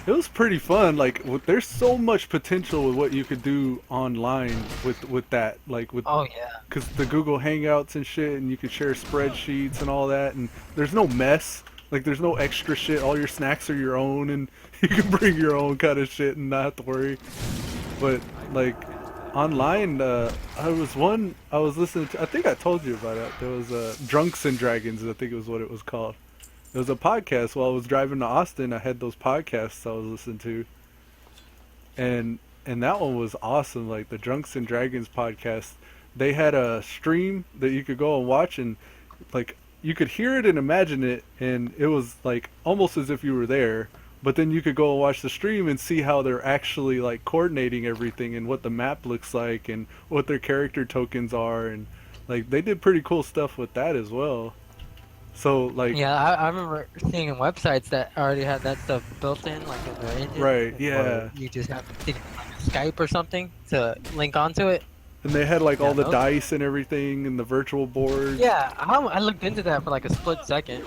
It was pretty fun. Like, there's so much potential with what you could do online with that. Like with, Oh yeah. cause the Google Hangouts and shit, and you could share spreadsheets and all that. And there's no mess. Like, there's no extra shit. All your snacks are your own, and you can bring your own kind of shit and not have to worry. But like online, I was listening to. I think I told you about it. There was Drunks and Dragons. I think it was what it was called. It was a podcast while I was driving to Austin. I had those podcasts I was listening to, and that one was awesome. Like the Drunks and Dragons podcast, they had a stream that you could go and watch, and like you could hear it and imagine it, and it was like almost as if you were there. But then you could go and watch the stream and see how they're actually like coordinating everything and what the map looks like and what their character tokens are, and like they did pretty cool stuff with that as well. So like Yeah, I remember seeing in websites that already had that stuff built in, like in their engine. right, Or yeah. you just have to take Skype or something to link onto it. And they had like Yeah, all the those- dice and everything and the virtual boards. Yeah, I looked into that for like a split second.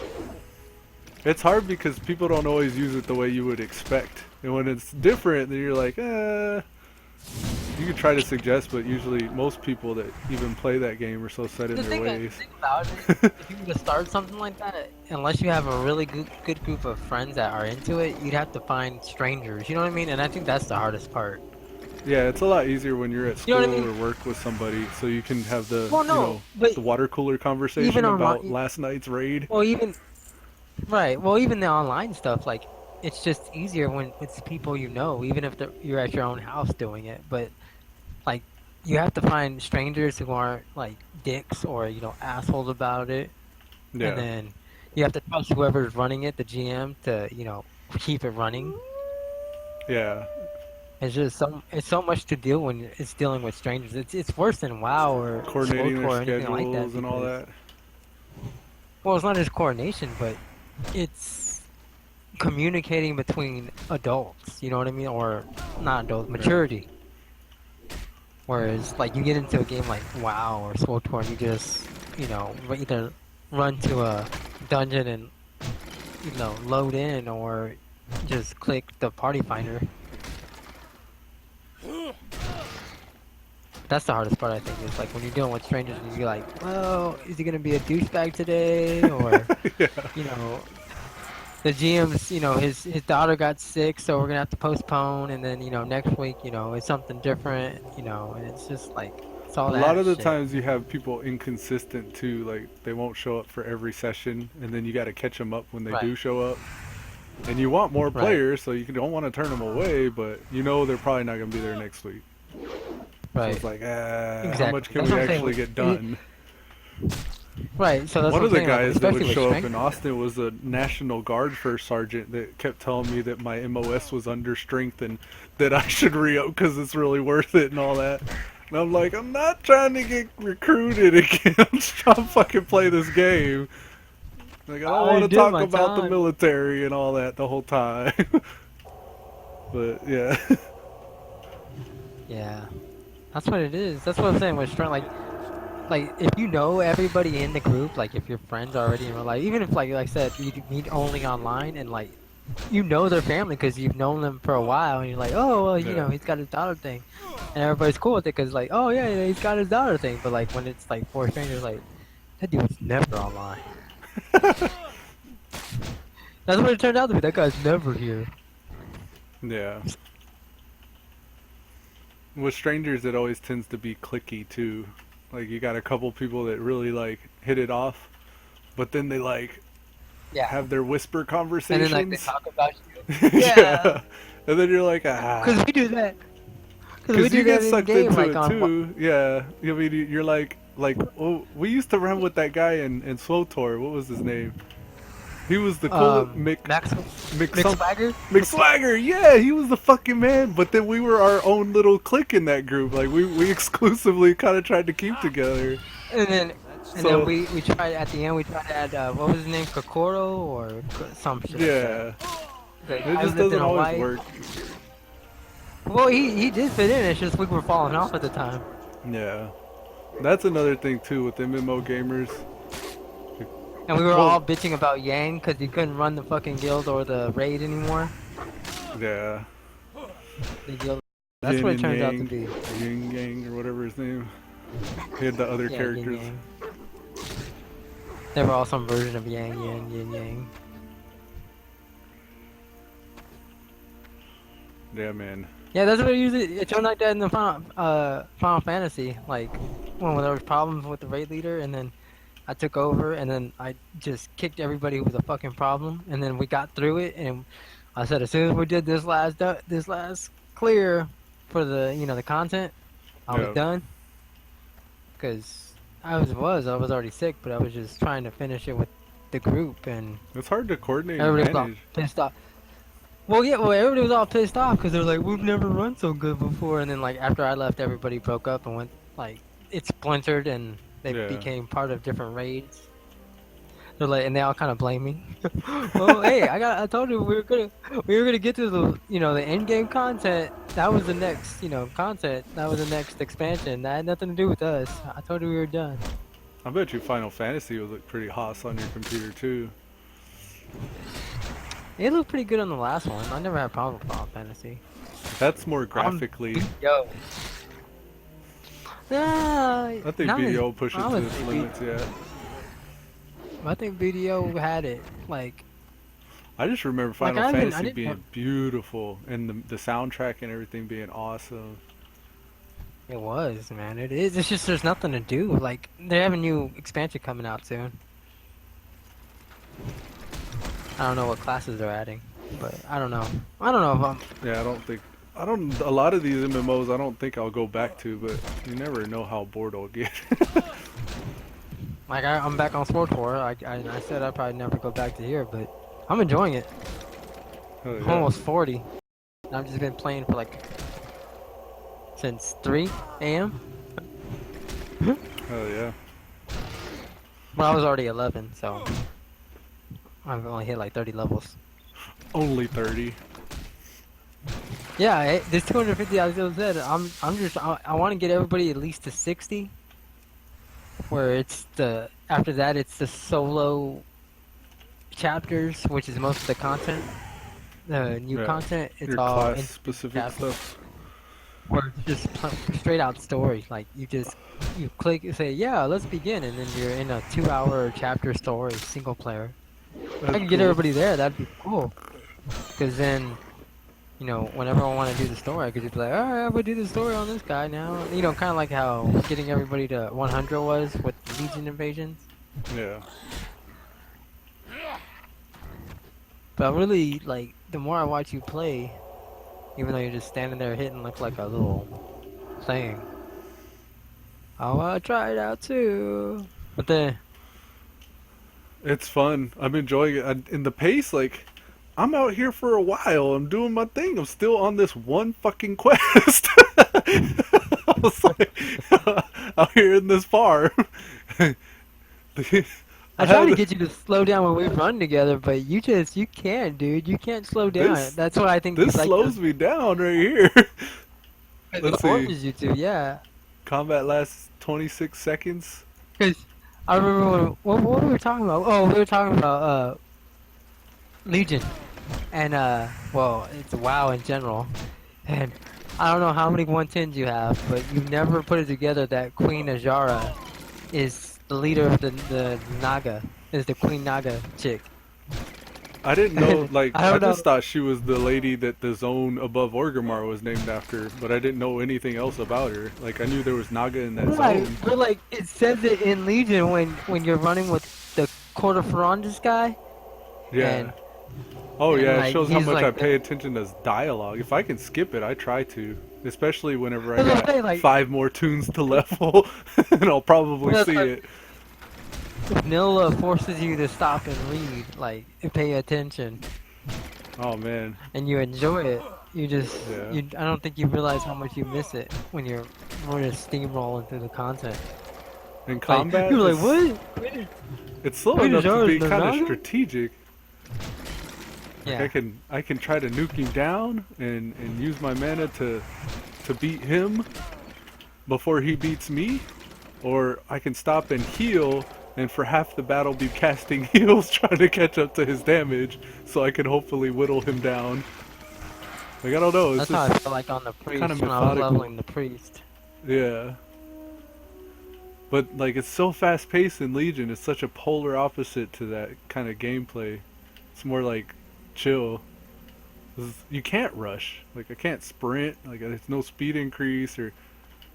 It's hard because people don't always use it the way you would expect. And when it's different, then you're like, You could try to suggest, but usually most people that even play that game are so set in The their thing, ways. the thing about it, is, if you were to start something like that, unless you have a really good group of friends that are into it, you'd have to find strangers. You know what I mean? And I think that's the hardest part. Yeah, it's a lot easier when you're at You school know what I mean? or work with somebody, so you can have the Well, no, but the water cooler conversation even about online- last night's raid. Well, even right. Well, even the online stuff, like it's just easier when it's people you know, even if you're at your own house doing it. But like, you have to find strangers who aren't like dicks or assholes about it, Yeah, and then you have to trust whoever's running it, the GM, to keep it running. yeah, It's so much to deal when it's dealing with strangers. It's worse than WoW or coordinating SWTOR or their anything like that. schedules and all because- that. Well, it's not just coordination, but it's communicating between adults. You know what I mean? Or not adults, maturity. Whereas, like, you get into a game like WoW or SWTOR, and you just, either run to a dungeon and, load in, or just click the party finder. That's the hardest part, I think, is like when you're dealing with strangers and you're like, well, is he gonna be a douchebag today? Or, Yeah. the GM's, his daughter got sick, so we're gonna have to postpone, and then, next week, it's something different, and it's just like, it's all A that lot of the shit. times you have people inconsistent too, like they won't show up for every session, and then you got to catch them up when they Right. do show up. And you want more Right. players, so you don't want to turn them away, but they're probably not going to be there next week. So Right. it's like, how Exactly. much can That's we what I'm saying. actually get done? Right, so that's One what of the I'm saying, like, guys that would especially with show up in strength- Austin was a National Guard first sergeant that kept telling me that my MOS was under strength and that I should re-up because it's really worth it and all that. And I'm like, I'm not trying to get recruited again. I'm just trying to fucking play this game. Like, I don't I want to did talk my about the time. military and all that the whole time. But yeah. Yeah, that's what it is. That's what I'm saying with strength. Like if you know everybody in the group, like if you're friends already in real life, even if like I said, you meet only online and like their family because you've known them for a while, and you're like, oh well, Yeah. he's got his daughter thing, and everybody's cool with it because like, oh yeah, he's got his daughter thing. But like when it's like four strangers, like that dude's never online. That's what it turned out to be. That guy's never here. Yeah. With strangers, it always tends to be clicky too. Like you got a couple people that really like hit it off, but then they like Yeah. have their whisper And conversations. then like they talk about you. Yeah. And then you're like, Because we do that. Because we because do you that get in sucked game, into like it on too. Yeah. I mean, you're like, oh, we used to run with that guy in SWTOR. What was his name? He was the cool Max some- Swagger. McSwagger, yeah, he was the fucking man. But then we were our own little clique in that group. Like we exclusively kind of tried to keep together. And then So- we tried at the end. We tried to add what was his name, Kokoro or some shit. Yeah, Like, it I just lived in doesn't always Hawaii. work. Well, he did fit in. It's just we were falling off at the time. Yeah, that's another thing too with MMO gamers. And we were Well- all bitching about Yang because he couldn't run the fucking guild or the raid anymore. Yeah. That's Yin what it and turns out to Yang, be. Yin Yang or whatever his name. He had the other Yeah, yin characters. yang. They were all some version of yang yin yin yang. Yeah, man. Yeah, that's what it usually it's shown like that in the Final Fantasy. Like when there was problems with the raid leader, and then I took over, and then I just kicked everybody who was a fucking problem, and then we got through it. And I said as soon as we did this last clear for the the content, I was Yeah. done. Cause I was already sick, but I was just trying to finish it with the group, and It's hard to coordinate and everybody was all manage. pissed off. Well, yeah, well, everybody was all pissed off because they're like, we've never run so good before. And then, like, after I left, everybody broke up and went, like, it splintered and they Yeah. became part of different raids. They're like, and they all kind of blame me. Well, hey, I told you we were gonna get to the, the end game content. That was the next, content. That was the next expansion. That had nothing to do with us. I told you we were done. I bet you Final Fantasy would look pretty hot on your computer too. It looked pretty good on the last one. I never had a problem with Final Fantasy. That's more graphically. Yo. Nah, I think not as- video pushes to its honestly, limits, yeah. I think video had it. Like, I just remember Final I Fantasy didn't being beautiful and the soundtrack and everything being awesome. it was, man. It is. It's just there's nothing to do. Like, they have a new expansion coming out soon. I don't know what classes they're adding, but I don't know. I don't know if I'm. Yeah, a lot of these MMOs I don't think I'll go back to, but you never know how bored I'll get. Like, I'm back on Sword 4. I said I'd probably never go back to here, but I'm enjoying it. Hell I'm yeah. almost 40. And I've just been playing for like since 3 a.m. Hell yeah. Well, I was already 11, so I've only hit like 30 levels. Only 30. Yeah, there's 250. As I said, I want to get everybody at least to 60. Where it's after that it's the solo chapters, which is most of the content. The new Yeah, content, it's Your all class in specific chapters. stuff. Where it's just straight out story. Like you click, you say, yeah, let's begin, and then you're in a 2-hour chapter story, single player. If I could get everybody there, that'd be cool. Because then, whenever I want to do the story, I could just be like, alright, we'll do the story on this guy now. Kind of like how getting everybody to 100 was with Legion invasions. Yeah. But really, like, the more I watch you play, even though you're just standing there hitting like a little thing, I want to try it out too. But then, It's fun. I'm enjoying it. In the pace, like, I'm out here for a while. I'm doing my thing. I'm still on this one fucking quest. I was like, out here in this farm. I try to get you to slow down when we run together, but you can't, dude. You can't slow down. This- That's what I think. This like, slows me down right here. it Let's see. forces you to, yeah. Combat lasts 26 seconds. Because I remember what were we talking about? Oh, we were talking about Legion, and well, it's WoW in general, and I don't know how many 110s you have, but you never put it together that Queen Ajara is the leader of the Naga, is the Queen Naga chick. I didn't know, like, I don't I just know. thought she was the lady that the zone above Orgrimmar was named after, but I didn't know anything else about her. Like, I knew there was Naga in that Right, zone. but like it says it in Legion when you're running with the Court of Ferondis guy. Yeah. And- Oh and, yeah, it like, shows how he's much like I pay attention to dialogue. If I can skip it, I try to. Especially whenever I That's what I'm got saying, like- 5 more tunes to level, and I'll probably That's see like- it. Vanilla forces you to stop and read, like pay attention, Oh man. and you enjoy it. You just, Yeah. I don't think you realize how much you miss it when you're just steamrolling through the content. In Like, combat, you're like, it's- what? it's slow Wait, enough to is be there kind of Naga? strategic. Yeah. I can try to nuke him down and use my mana to beat him before he beats me, or I can stop and heal and for half the battle be casting heals trying to catch up to his damage so I can hopefully whittle him down. Like I don't know, it's That's how I just felt like on the kind of priest when I was methodical. leveling the priest. Yeah. But like it's so fast paced in Legion, it's such a polar opposite to that kind of gameplay. It's more like chill. 'Cause you can't rush. Like I can't sprint. Like there's no speed increase or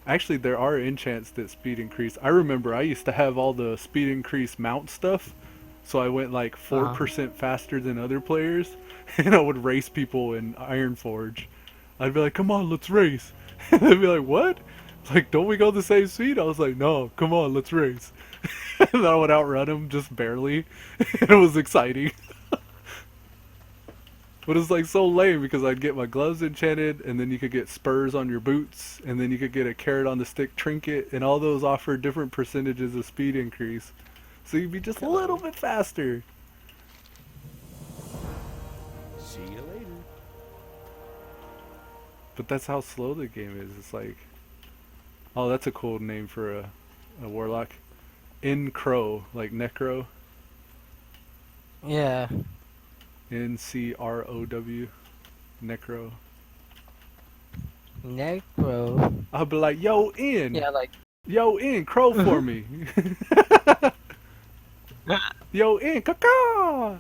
actually there are enchants that speed increase. I remember I used to have all the speed increase mount stuff. So I went like Uh huh. 4% faster than other players and I would race people in Ironforge. I'd be like, "Come on, let's race." And they'd be like, "What?" Like, "Don't we go the same speed?" I was like, "No, come on, let's race." And then I would outrun him just barely. And it was exciting. But it's like so lame because I'd get my gloves enchanted, and then you could get spurs on your boots, and then you could get a carrot on the stick trinket, and all those offer different percentages of speed increase. So you'd be just a little bit faster. See you later. But that's how slow the game is. It's like, oh, that's a cool name for a warlock. Crow, like necro. Yeah. Ncrow. Necro. Necro. I'll be like, yo, Yeah, like. crow for me. Yo, caca.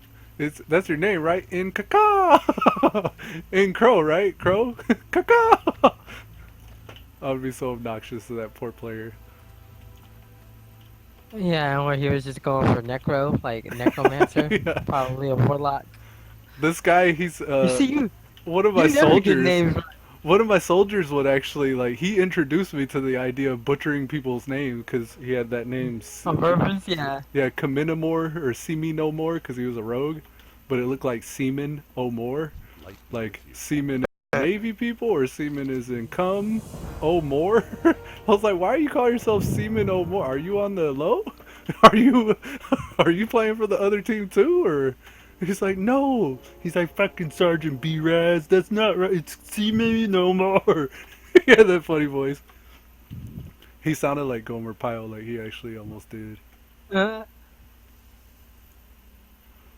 That's your name, right? Caca. Crow, right? Crow, caca. I would be so obnoxious to that poor player. Yeah, where he was just going for necro, like necromancer, Yeah. probably a warlock. This guy, he's You see, one of my you never get soldiers. names One of my soldiers would actually like he introduced me to the idea of butchering people's names because he had that name. on purpose. Yeah. Yeah, Kaminamore or Simi no more because he was a rogue, but it looked like Seaman O'More, Light like Seaman Navy people or Seaman is in cum O'More. I was like, why are you calling yourself Seaman O'More? Are you on the low? Are you are you playing for the other team too or? He's like, no. He's like, fucking Sergeant B-Raz. That's not right. It's Seaman no more. He had that funny voice. He sounded like Gomer Pyle, like he actually almost did. Uh,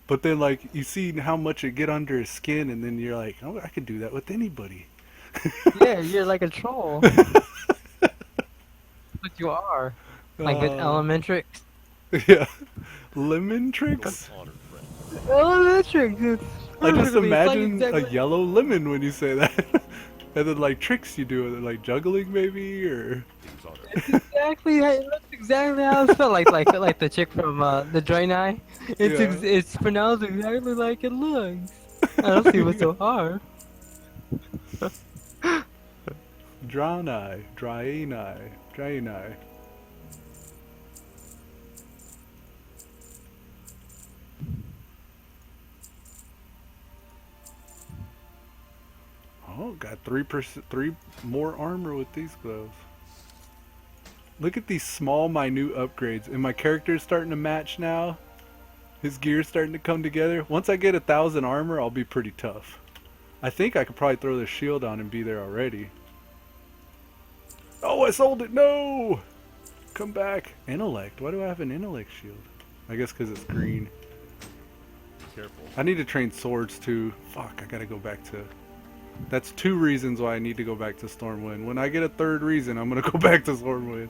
But then, like, you see how much it get under his skin, and then you're like, oh, I could do that with anybody. yeah, you're like a troll. But you are. Like with Elementrix. Yeah. Lemon tricks? honor, friend. Elementrix. It's I just perfectly- it's like imagine exactly- a yellow lemon when you say that. And then, like, tricks you do, like juggling maybe, or... Things ought to Exactly, that's exactly how it felt. Like the chick from the Draenei. Yeah. It's pronounced exactly like it looks. I don't see what's so hard. Draenei. Oh, got 3 more armor with these gloves. Look at these small, minute upgrades. And my character's starting to match now. His gear's starting to come together. Once I get 1,000 armor, I'll be pretty tough. I think I could probably throw the shield on and be there already. Oh, I sold it! No! Come back. Intellect. Why do I have an intellect shield? I guess because it's green. be careful. I need to train swords too. Fuck, I gotta go back to... That's 2 reasons why I need to go back to Stormwind. When I get a 3rd reason, I'm gonna go back to Stormwind.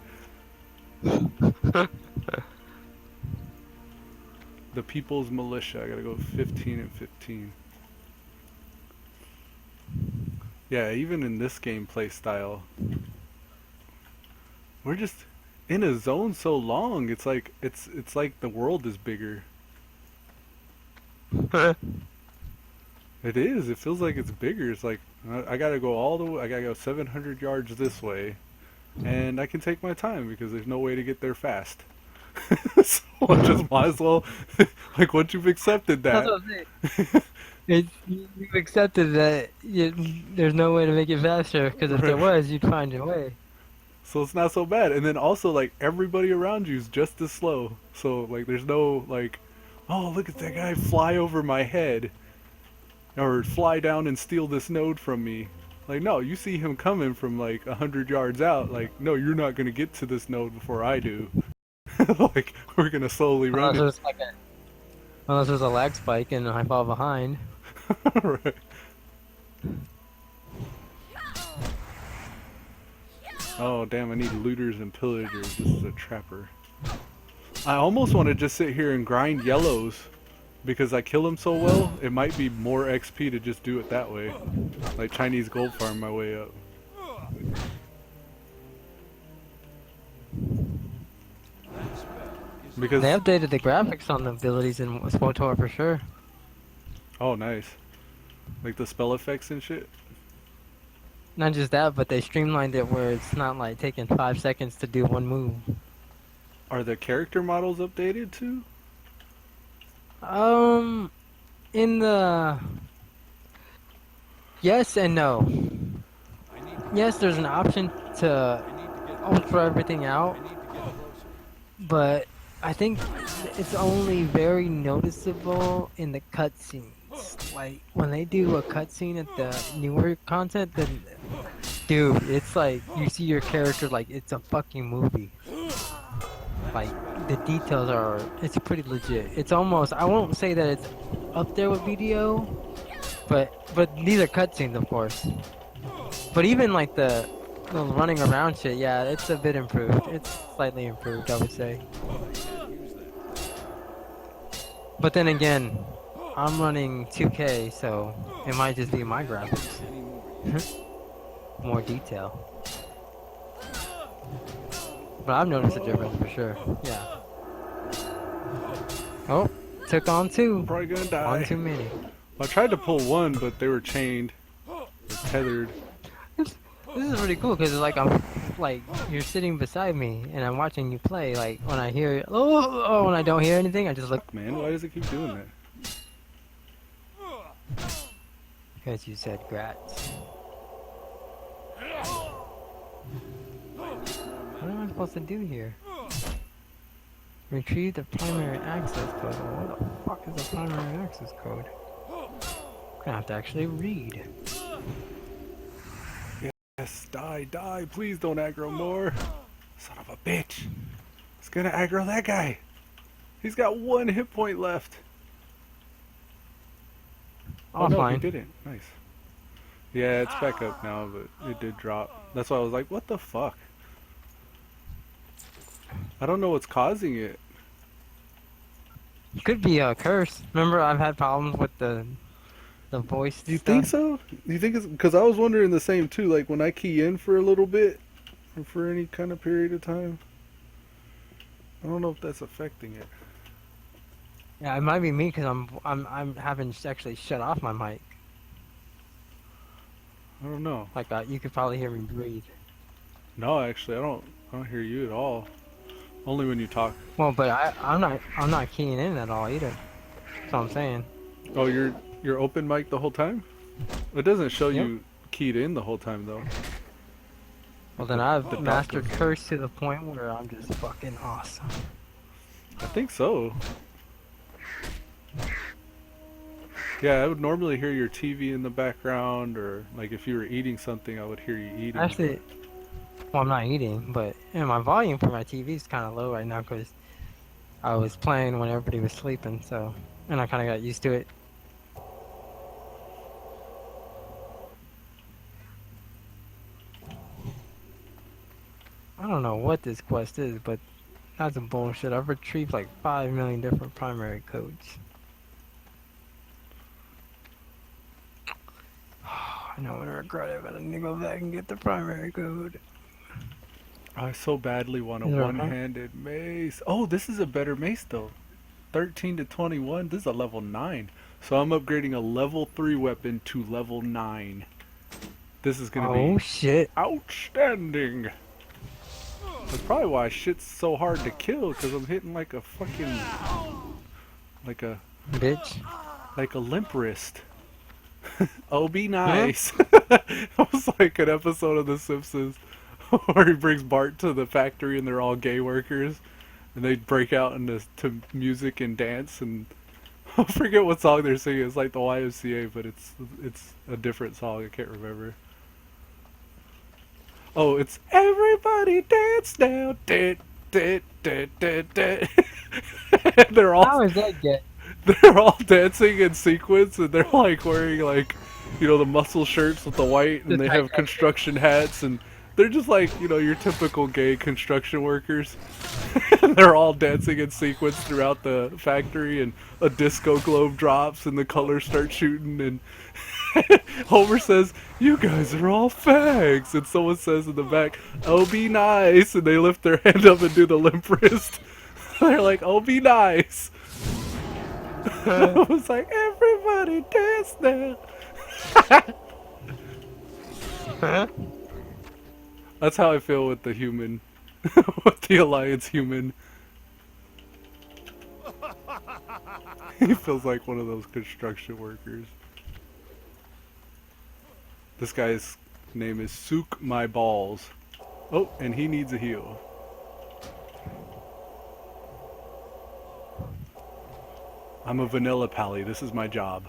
The People's Militia. I gotta go 15 and 15. Yeah, even in this gameplay style, we're just in a zone so long. It's like the world is bigger. It is. It feels like it's bigger. It's like I gotta go all the way. I gotta go 700 yards this way, and I can take my time because there's no way to get there fast. So I just might as well. Like once you've accepted that, That's what I'm saying. You've accepted that there's no way to make it faster, because if there was, you'd find a way. so it's not so bad. And then also like everybody around you is just as slow. So like there's no like, oh look at that guy fly over my head, or fly down and steal this node from me. Like no, you see him coming from like 100 yards out. Like no, you're not gonna get to this node before I do. Like we're gonna slowly run Unless it. unless there's a lag spike and I fall behind. Right. Oh damn! I need looters and pillagers. This is a trapper. I almost want to just sit here and grind yellows because I kill them so well. It might be more XP to just do it that way, like Chinese gold farm my way up. Because They updated the graphics on the abilities in SWTOR for sure. oh nice, like the spell effects and shit. Not just that, but they streamlined it where it's not like taking 5 seconds to do one move. Are the character models updated too? In the yes and no. Yes, there's an option to ultra everything out, but I think it's only very noticeable in the cutscenes. Like when they do a cutscene at the newer content, then dude, it's like you see your character like it's a fucking movie. Like the details are, it's pretty legit. It's almost, I won't say that it's up there with video, but these are cutscenes, of course. But even like the running around shit, yeah, it's a bit improved. It's slightly improved, I would say. But then again, I'm running 2K, so it might just be my graphics. More detail. But I've noticed a difference for sure. Yeah. Oh, took on two. Probably gonna die. One too many. I tried to pull one, but they were chained, or tethered. This is really cool because like I'm like you're sitting beside me and I'm watching you play. Like when I hear when I don't hear anything, I just look. Man, why does it keep doing that? Because you said grats. What am I supposed to do here? Retrieve the primary access code. What the fuck is the primary access code? I'm gonna have to actually read. Yes, die, die! Please don't aggro more. Son of a bitch! It's gonna aggro that guy. He's got 1 hit point left. Oh no, he Offline. didn't. Nice. Yeah, it's back up now, but it did drop. That's why I was like, what the fuck? I don't know what's causing it. Could be a curse. Remember, I've had problems with the voice. Do you stuff. think so? Do you think it's because I was wondering the same too? Like when I key in for a little bit, or for any kind of period of time. I don't know if that's affecting it. Yeah, it might be me because I'm having actually shut off my mic. I don't know. Like you could probably hear me breathe. No, actually, I don't hear you at all. Only when you talk. Well, but I'm not keying in at all either. That's what I'm saying. Oh, you're open mic the whole time? It doesn't show Yep. you keyed in the whole time though. Well, then The I've mastered doctor. curse to the point where I'm just fucking awesome. I think so. Yeah, I would normally hear your TV in the background, or like if you were eating something, I would hear you eating. Actually, well, I'm not eating, but my volume for my TV is kind of low right now because I was playing when everybody was sleeping, so, and I kind of got used to it. I don't know what this quest is, but that's some bullshit. I've retrieved like 5 million different primary codes. I know I'm gonna regret it, but I need to go back and get the primary code. I so badly want a Is there a one-handed mace. Oh, this is a better mace though. 13 to 21. This is a level 9. So I'm upgrading a level 3 weapon to level 9. This is gonna Oh be shit. outstanding. That's probably why shit's so hard to kill, because I'm hitting like a fucking like a limp wrist. Oh, be nice. It was like an episode of The Simpsons where he brings Bart to the factory and they're all gay workers, and they break out into music and dance, and I forget what song they're singing. It's like the YMCA, but it's a different song. I can't remember. Oh, it's everybody dance now. Dit, dit, dit, dit, dit. And they're all How is that get? they're all dancing in sequence, and they're like wearing like, you know, the muscle shirts with the white, and The they tight have jacket. construction hats, and They're just like, you know, your typical gay construction workers. They're all dancing in sequence throughout the factory, and a disco globe drops, and the colors start shooting, and Homer says, "You guys are all fags," and someone says in the back, "Oh, be nice," and they lift their hand up and do the limp wrist. They're like, "Oh, be nice." I was like, "Everybody dance now." That's how I feel with the human, with the Alliance human. He feels like one of those construction workers. This guy's name is Sook My Balls. Oh, and he needs a heal. I'm a vanilla pally. This is my job.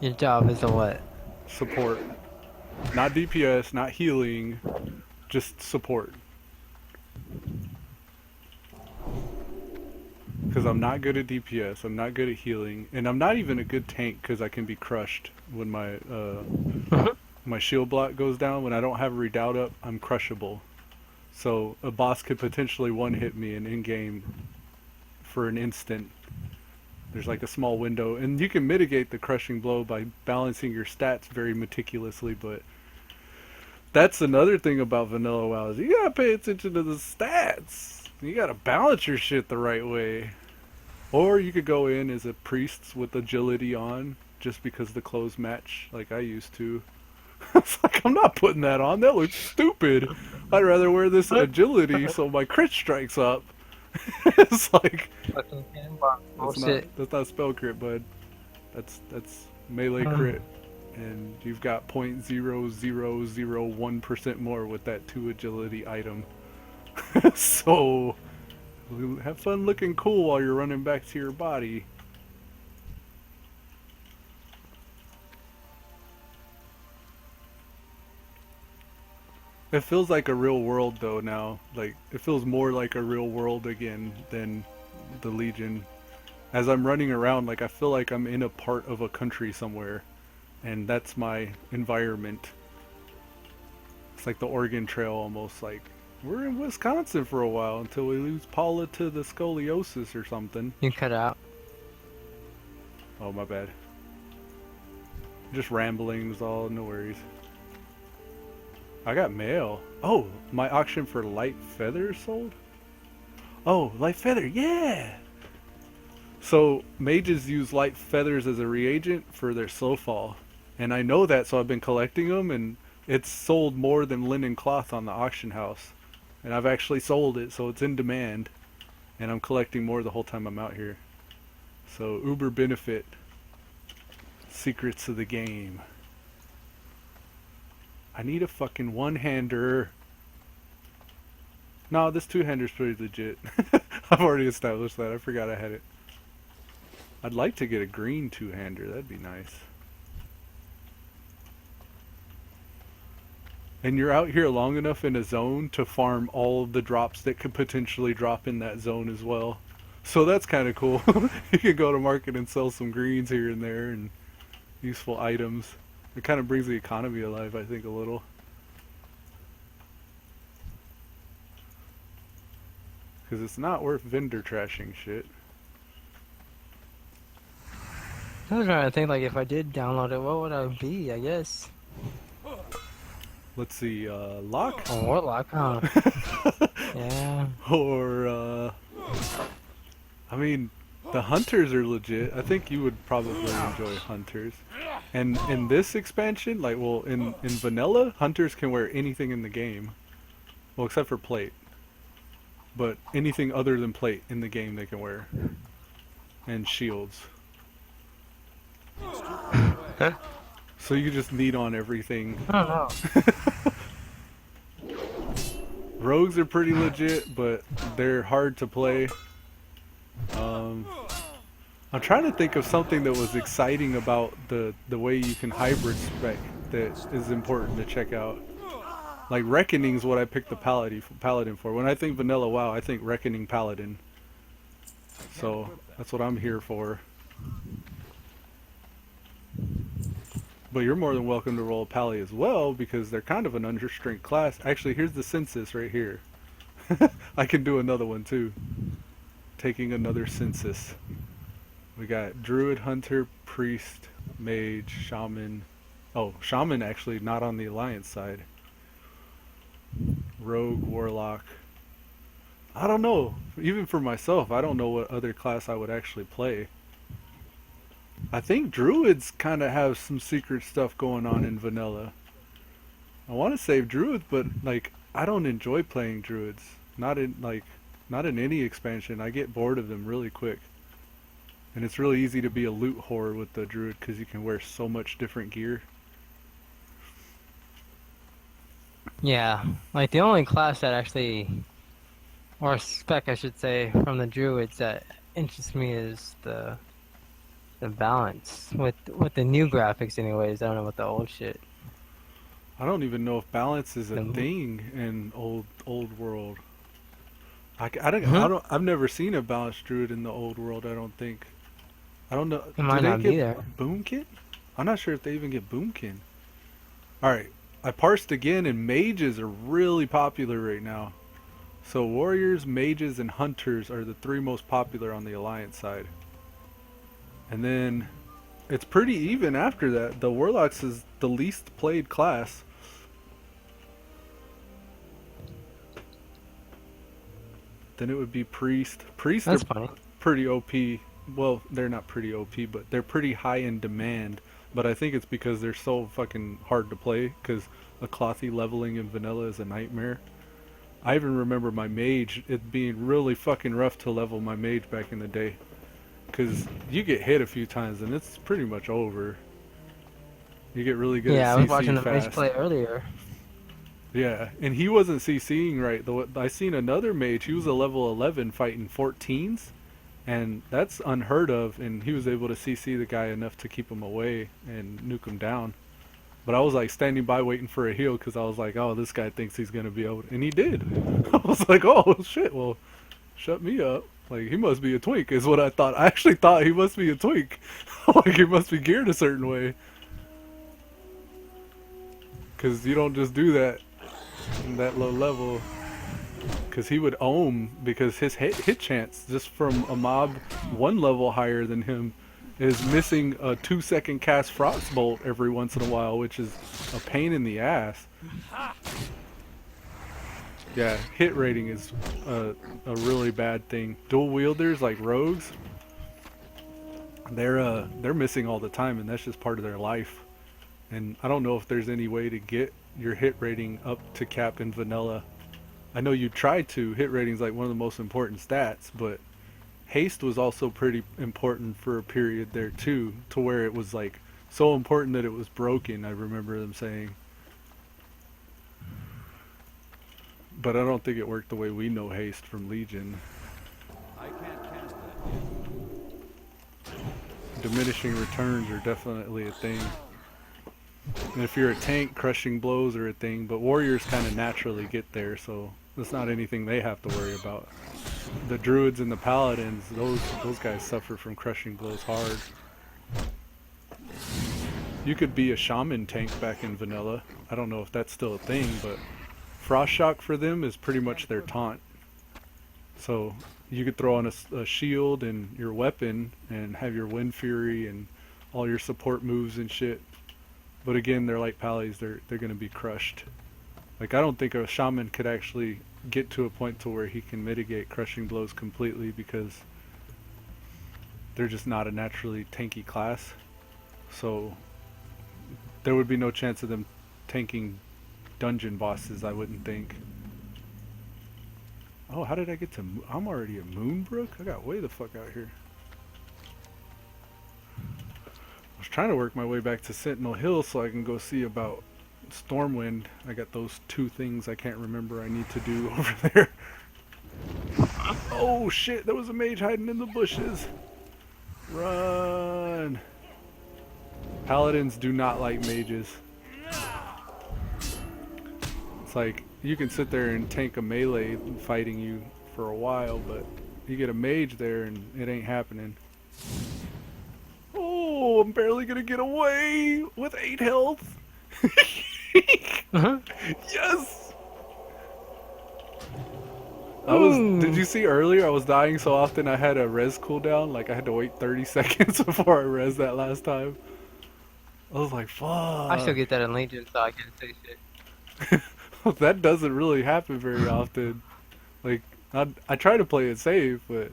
Your job is a what? Support. Not DPS, not healing, just support. Because I'm not good at DPS, I'm not good at healing, and I'm not even a good tank because I can be crushed when my shield block goes down. When I don't have a redoubt up, I'm crushable. So a boss could potentially one-hit me in-game for an instant. There's like a small window, and you can mitigate the crushing blow by balancing your stats very meticulously, but that's another thing about Vanilla WoW is you gotta pay attention to the stats. You gotta balance your shit the right way. Or you could go in as a priest with agility on, just because the clothes match like I used to. It's like, I'm not putting that on, that looks stupid. I'd rather wear this agility so my crit strikes up. It's like, that's not spell crit, bud. That's melee crit. And you've got 0.0001% more with that 2 agility item. So have fun looking cool while you're running back to your body. It feels like a real world though now. Like, it feels more like a real world again than the Legion. As I'm running around, like, I feel like I'm in a part of a country somewhere. And that's my environment. It's like the Oregon Trail almost. Like, we're in Wisconsin for a while until we lose Paula to the scoliosis or something. You cut out. Oh, my bad. Just rambling is all, no worries. I got mail. Oh, my auction for light feathers sold? Oh, light feather, yeah! So, mages use light feathers as a reagent for their slow fall. And I know that, so I've been collecting them, and it's sold more than linen cloth on the auction house. And I've actually sold it, so it's in demand. And I'm collecting more the whole time I'm out here. So, uber benefit. Secrets of the game. I need a fucking one-hander. No, this two-hander's pretty legit. I've already established that. I forgot I had it. I'd like to get a green two-hander. That'd be nice. And you're out here long enough in a zone to farm all of the drops that could potentially drop in that zone as well. So that's kind of cool. You can go to market and sell some greens here and there and useful items. It kind of brings the economy alive, I think, a little. Because it's not worth vendor trashing shit. I was trying to think, like, if I did download it, what would I be, I guess? Let's see, lock? A warlock, huh? Yeah. Or, I mean, the hunters are legit. I think you would probably enjoy hunters. And in this expansion, like, well, in vanilla, hunters can wear anything in the game. Well, except for plate. But anything other than plate in the game they can wear. And shields. So you just need on everything. I don't know. Rogues are pretty legit, but they're hard to play. I'm trying to think of something that was exciting about the way you can hybrid spec that is important to check out. Like, Reckoning is what I picked the Paladin for. When I think Vanilla WoW, I think Reckoning Paladin. So, that's what I'm here for. But you're more than welcome to roll a pally as well because they're kind of an understrength class. Actually, here's the census right here. I can do another one too. Taking another census. We got druid, hunter, priest, mage, shaman. Oh, shaman actually not on the alliance side. Rogue, warlock. I don't know. Even for myself, I don't know what other class I would actually play. I think druids kind of have some secret stuff going on in vanilla. I want to save druids, but like I don't enjoy playing druids. Not in any expansion. I get bored of them really quick. And it's really easy to be a loot whore with the druid because you can wear so much different gear. Yeah, like the only class that actually, or spec I should say, from the druids that interests me is the balance with the new graphics. Anyways, I don't know about the old shit. I don't even know if balance is a The, thing in old world. Mhm. I've never seen a balanced druid in the old world. I don't think. I don't know. It Do might they not be there. get boomkin? I'm not sure if they even get boomkin. All right, I parsed again, and mages are really popular right now. So warriors, mages, and hunters are the three most popular on the alliance side. And then it's pretty even after that. The warlocks is the least played class. Then it would be priest. Priests are That's funny. pretty OP. Well, they're not pretty OP, but they're pretty high in demand. But I think it's because they're so fucking hard to play. Because a clothy leveling in vanilla is a nightmare. I even remember my mage, it being really fucking rough to level my mage back in the day. Because you get hit a few times and it's pretty much over. You get really good Yeah, at I was watching CC the mage fast. play earlier. Yeah, and he wasn't CCing right. I seen another mage, he was a level 11 fighting 14s. And that's unheard of, and he was able to CC the guy enough to keep him away and nuke him down. But I was like standing by waiting for a heal because I was like, oh, this guy thinks he's going to be able to. And he did. I was like, oh, shit, well, shut me up. Like, he must be a twink is what I thought. I actually thought he must be a twink. Like, he must be geared a certain way. Because you don't just do that in that low level. Because he would ohm, because his hit chance just from a mob one level higher than him is missing a 2-second cast frostbolt every once in a while, which is a pain in the ass. Yeah, hit rating is a really bad thing. Dual wielders like rogues, they're missing all the time, and that's just part of their life. And I don't know if there's any way to get your hit rating up to cap in vanilla. I know you tried to. Hit rating's like one of the most important stats, but haste was also pretty important for a period there too, to where it was like so important that it was broken. I remember them saying. But I don't think it worked the way we know haste from Legion. I can't cast that yet. Diminishing returns are definitely a thing. And if you're a tank, crushing blows are a thing, but warriors kind of naturally get there, so that's not anything they have to worry about. The druids and the paladins, those guys suffer from crushing blows hard. You could be a shaman tank back in vanilla. I don't know if that's still a thing, but frost shock for them is pretty much their taunt. So you could throw on a shield and your weapon and have your wind fury and all your support moves and shit. But again, they're like pallies, they're going to be crushed. Like, I don't think a shaman could actually get to a point to where he can mitigate crushing blows completely because they're just not a naturally tanky class. So there would be no chance of them tanking dungeon bosses, I wouldn't think. Oh, how did I get to... I'm already at Moonbrook? I got way the fuck out here. I was trying to work my way back to Sentinel Hill so I can go see about Stormwind. I got those 2 things I can't remember I need to do over there. Oh shit, there was a mage hiding in the bushes. Run. Paladins do not like mages. It's like, you can sit there and tank a melee fighting you for a while, but you get a mage there and it ain't happening. Oh, Oh, I'm barely gonna get away with 8 health. Uh-huh. Yes! Did Ooh. you see earlier I was dying so often I had a res cooldown? Like I had to wait 30 seconds before I res that last time. I was like, I still fuck. get that in Legion, so I can't say shit. That doesn't really happen very often. Like, I try to play it safe, but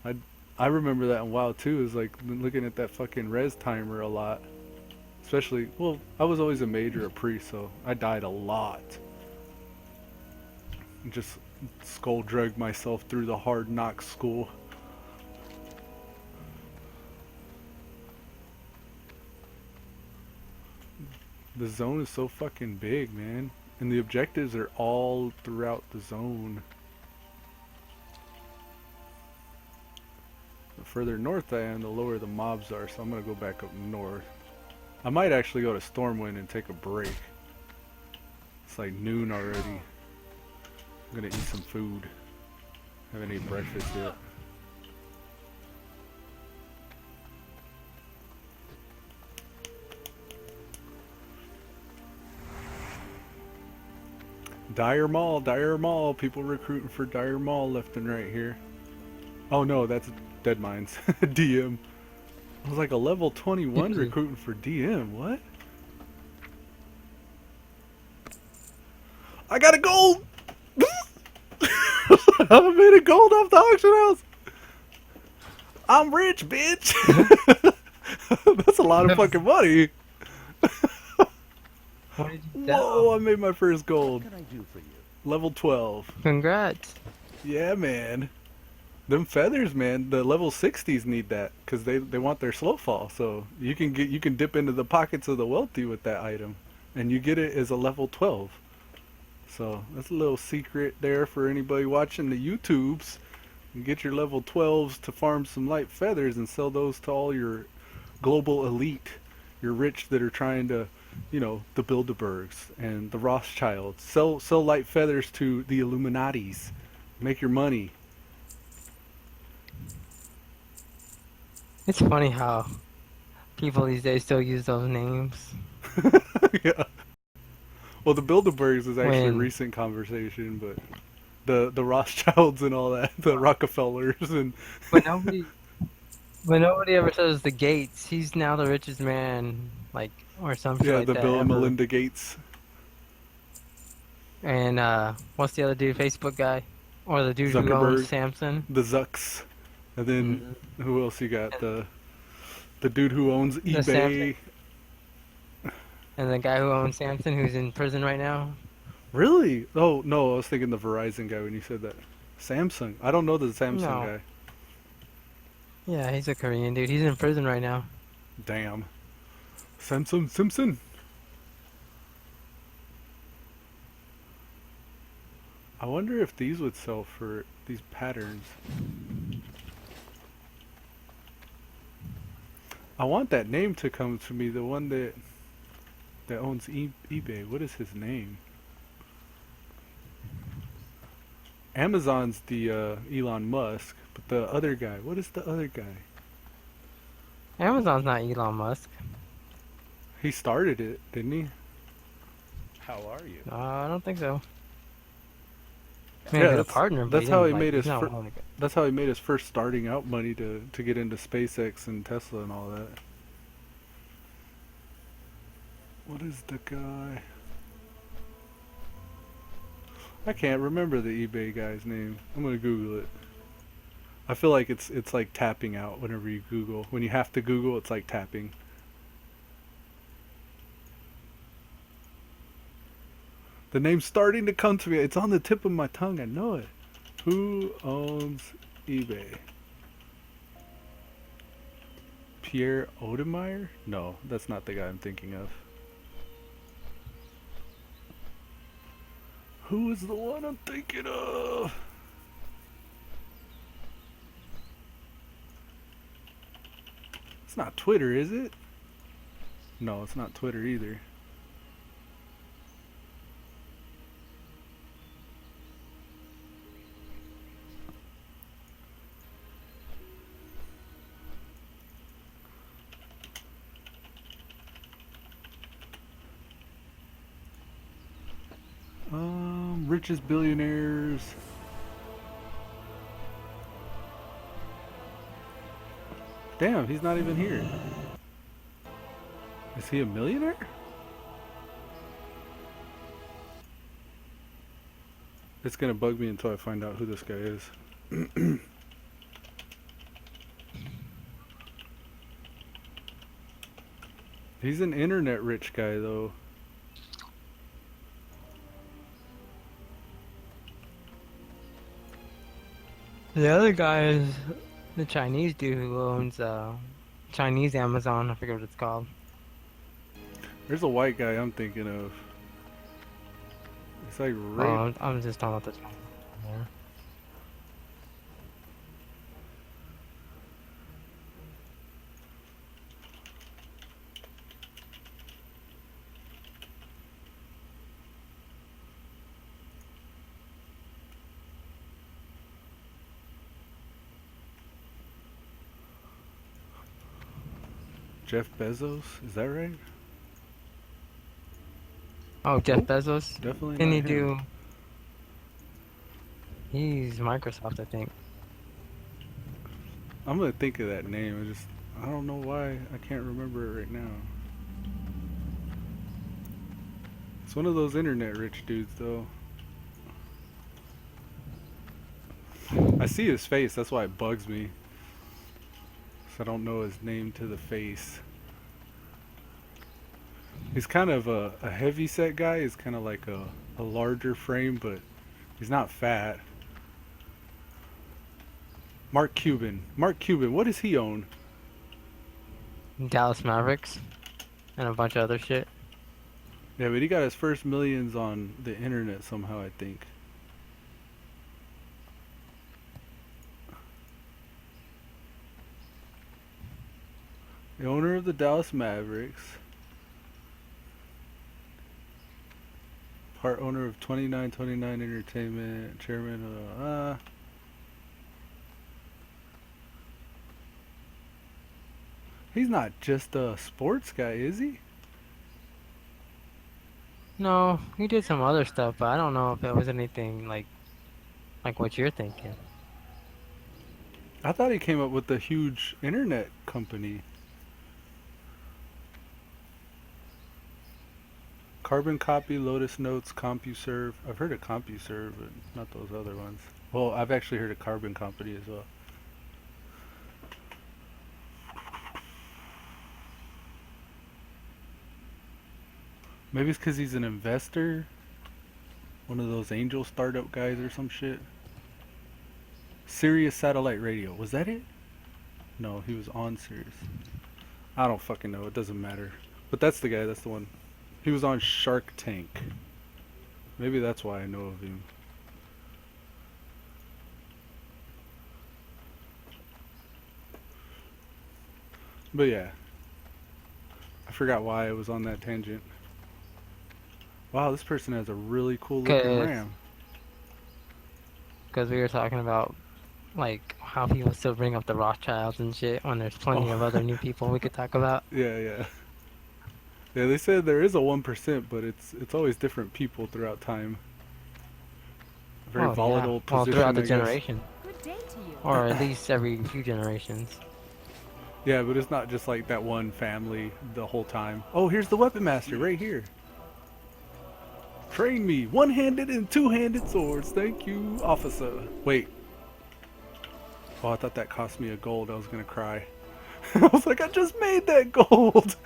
I, I remember that in WoW too, is like looking at that fucking res timer a lot. Especially, well, I was always a mage or a priest, so I died a lot. Just skull drug myself through the hard knock school. The zone is so fucking big, man. And the objectives are all throughout the zone. The further north I am, the lower the mobs are, so I'm gonna go back up north. I might actually go to Stormwind and take a break. It's like noon already. I'm gonna eat some food. Haven't eaten breakfast yet. Dire Mall, people recruiting for Dire Mall left and right here. Oh no, that's Dead Mines. DM. I was like a level 21 recruiting for DM, what? I got a gold! I made a gold off the auction house! I'm rich, bitch! That's a lot of fucking money! What did you Whoa, sell? I made my first gold. What can I do for you? Level 12. Congrats. Yeah, man. Them feathers, man, the level 60s need that because they want their slow fall. So you can dip into the pockets of the wealthy with that item, and you get it as a level 12. So that's a little secret there for anybody watching the YouTubes. You get your level 12s to farm some light feathers and sell those to all your global elite, your rich that are trying to, the Bilderbergs and the Rothschilds. Sell light feathers to the Illuminatis. Make your money. It's funny how people these days still use those names. Yeah. Well, the Bilderbergs is actually a When recent conversation, but the Rothschilds and all that, the Rockefellers and when nobody when nobody ever says the Gates, he's now the richest man, like or some shit yeah, like the that Bill and ever. Melinda Gates. And what's the other dude? Facebook guy, or the dude who owns Zuckerberg, Samsung? the Zucks, and then Hmm. who else you got? And The dude who owns the Samsung, eBay. and the guy who owns Samsung, who's in prison right now. Really? Oh no, I was thinking the Verizon guy when you said that. Samsung. I don't know the Samsung No, guy. yeah, he's a Korean dude. He's in prison right now. Damn. Samsung Simpson. I wonder if these would sell for these patterns. I want that name to come to me, the one that owns eBay. What is his name? Amazon's the Elon Musk, but the other guy, what is the other guy? Amazon's not Elon Musk. He started it, didn't he? How are you? I don't think so. Maybe Yeah, a partner, but that's how he didn't, made he's his not one of the- that's how he made his first starting out money to get into SpaceX and Tesla and all that. What is the guy? I can't remember the eBay guy's name. I'm gonna Google it. I feel like it's like tapping out whenever you Google. When you have to Google, it's like tapping. The name's starting to come to me. It's on the tip of my tongue. I know it. Who owns eBay? Pierre Odemeyer? No, that's not the guy I'm thinking of. Who is the one I'm thinking of? It's not Twitter, is it? No, it's not Twitter either. Richest billionaires. Damn, he's not even here. Is he a millionaire? It's gonna bug me until I find out who this guy is. He's an internet rich guy though. The other guy is the Chinese dude who owns Chinese Amazon. I forget what it's called. There's a white guy I'm thinking of. It's like right. Oh, I'm just talking about the Chinese. Yeah. Jeff Bezos, is that right? Oh, Jeff Bezos. Definitely Didn't not he him. do? He's Microsoft, I think. I'm gonna think of that name. I don't know why I can't remember it right now. It's one of those internet rich dudes though. I see his face, that's why it bugs me. So I don't know his name to the face. He's kind of a heavy set guy. He's kind of like a larger frame, but he's not fat. Mark Cuban. Mark Cuban, what does he own? Dallas Mavericks and a bunch of other shit. Yeah, but he got his first millions on the internet somehow, I think. The owner of the Dallas Mavericks. Part owner of 2929 Entertainment. Chairman. He's not just a sports guy, is he? No, he did some other stuff, but I don't know if it was anything like what you're thinking. I thought he came up with a huge internet company. Carbon Copy, Lotus Notes, CompuServe. I've heard of CompuServe, but not those other ones. Well, I've actually heard of Carbon Company as well. Maybe it's because he's an investor. One of those angel startup guys or some shit. Sirius Satellite Radio. Was that it? No, he was on Sirius. I don't fucking know. It doesn't matter. But that's the guy. That's the one. He was on Shark Tank. Maybe that's why I know of him. But yeah. I forgot why I was on that tangent. Wow, this person has a really cool looking RAM. Because we were talking about like how people still bring up the Rothschilds and shit when there's plenty of other new people we could talk about. Yeah, yeah. Yeah, they said there is a 1%, but it's always different people throughout time. Very volatile position. Well, throughout the I guess. generation. Good day to you. Or at least every few generations. Yeah, but it's not just like that one family the whole time. Oh, here's the weapon master right here. Train me, one-handed and two-handed swords. Thank you, officer. Wait. Oh, I thought that cost me a gold. I was gonna cry. I was like, I just made that gold.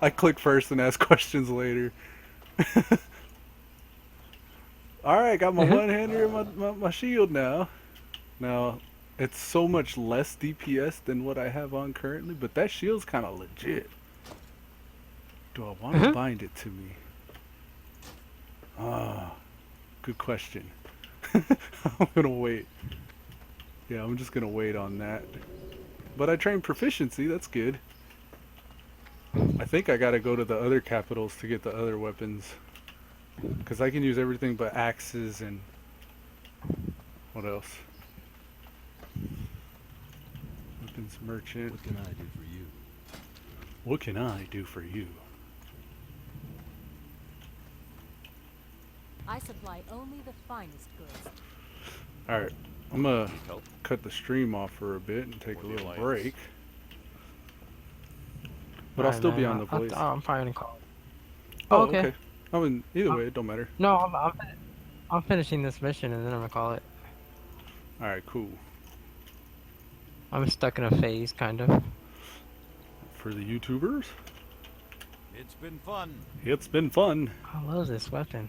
I click first and ask questions later. Alright, got my one-hander and my shield now. Now, it's so much less DPS than what I have on currently, but that shield's kind of legit. Do I want to bind it to me? Ah, good question. I'm gonna wait. Yeah, I'm just gonna wait on that. But I trained proficiency, that's good. I think I gotta go to the other capitals to get the other weapons. Because I can use everything but axes and... what else? Weapons merchant. What can I do for you? What can I do for you? I supply only the finest goods. Alright, I'm gonna Need help? cut the stream off for a bit and take For a the little Alliance? break. But I'll Alright, still be man. on the voice. I'm probably gonna call it. Oh, Oh, okay. okay. I mean, either Um, way, it don't matter. No, I'm finishing this mission and then I'm gonna call it. Alright, cool. I'm stuck in a phase, kind of. For the YouTubers, It's been fun. it's been fun. I love this weapon.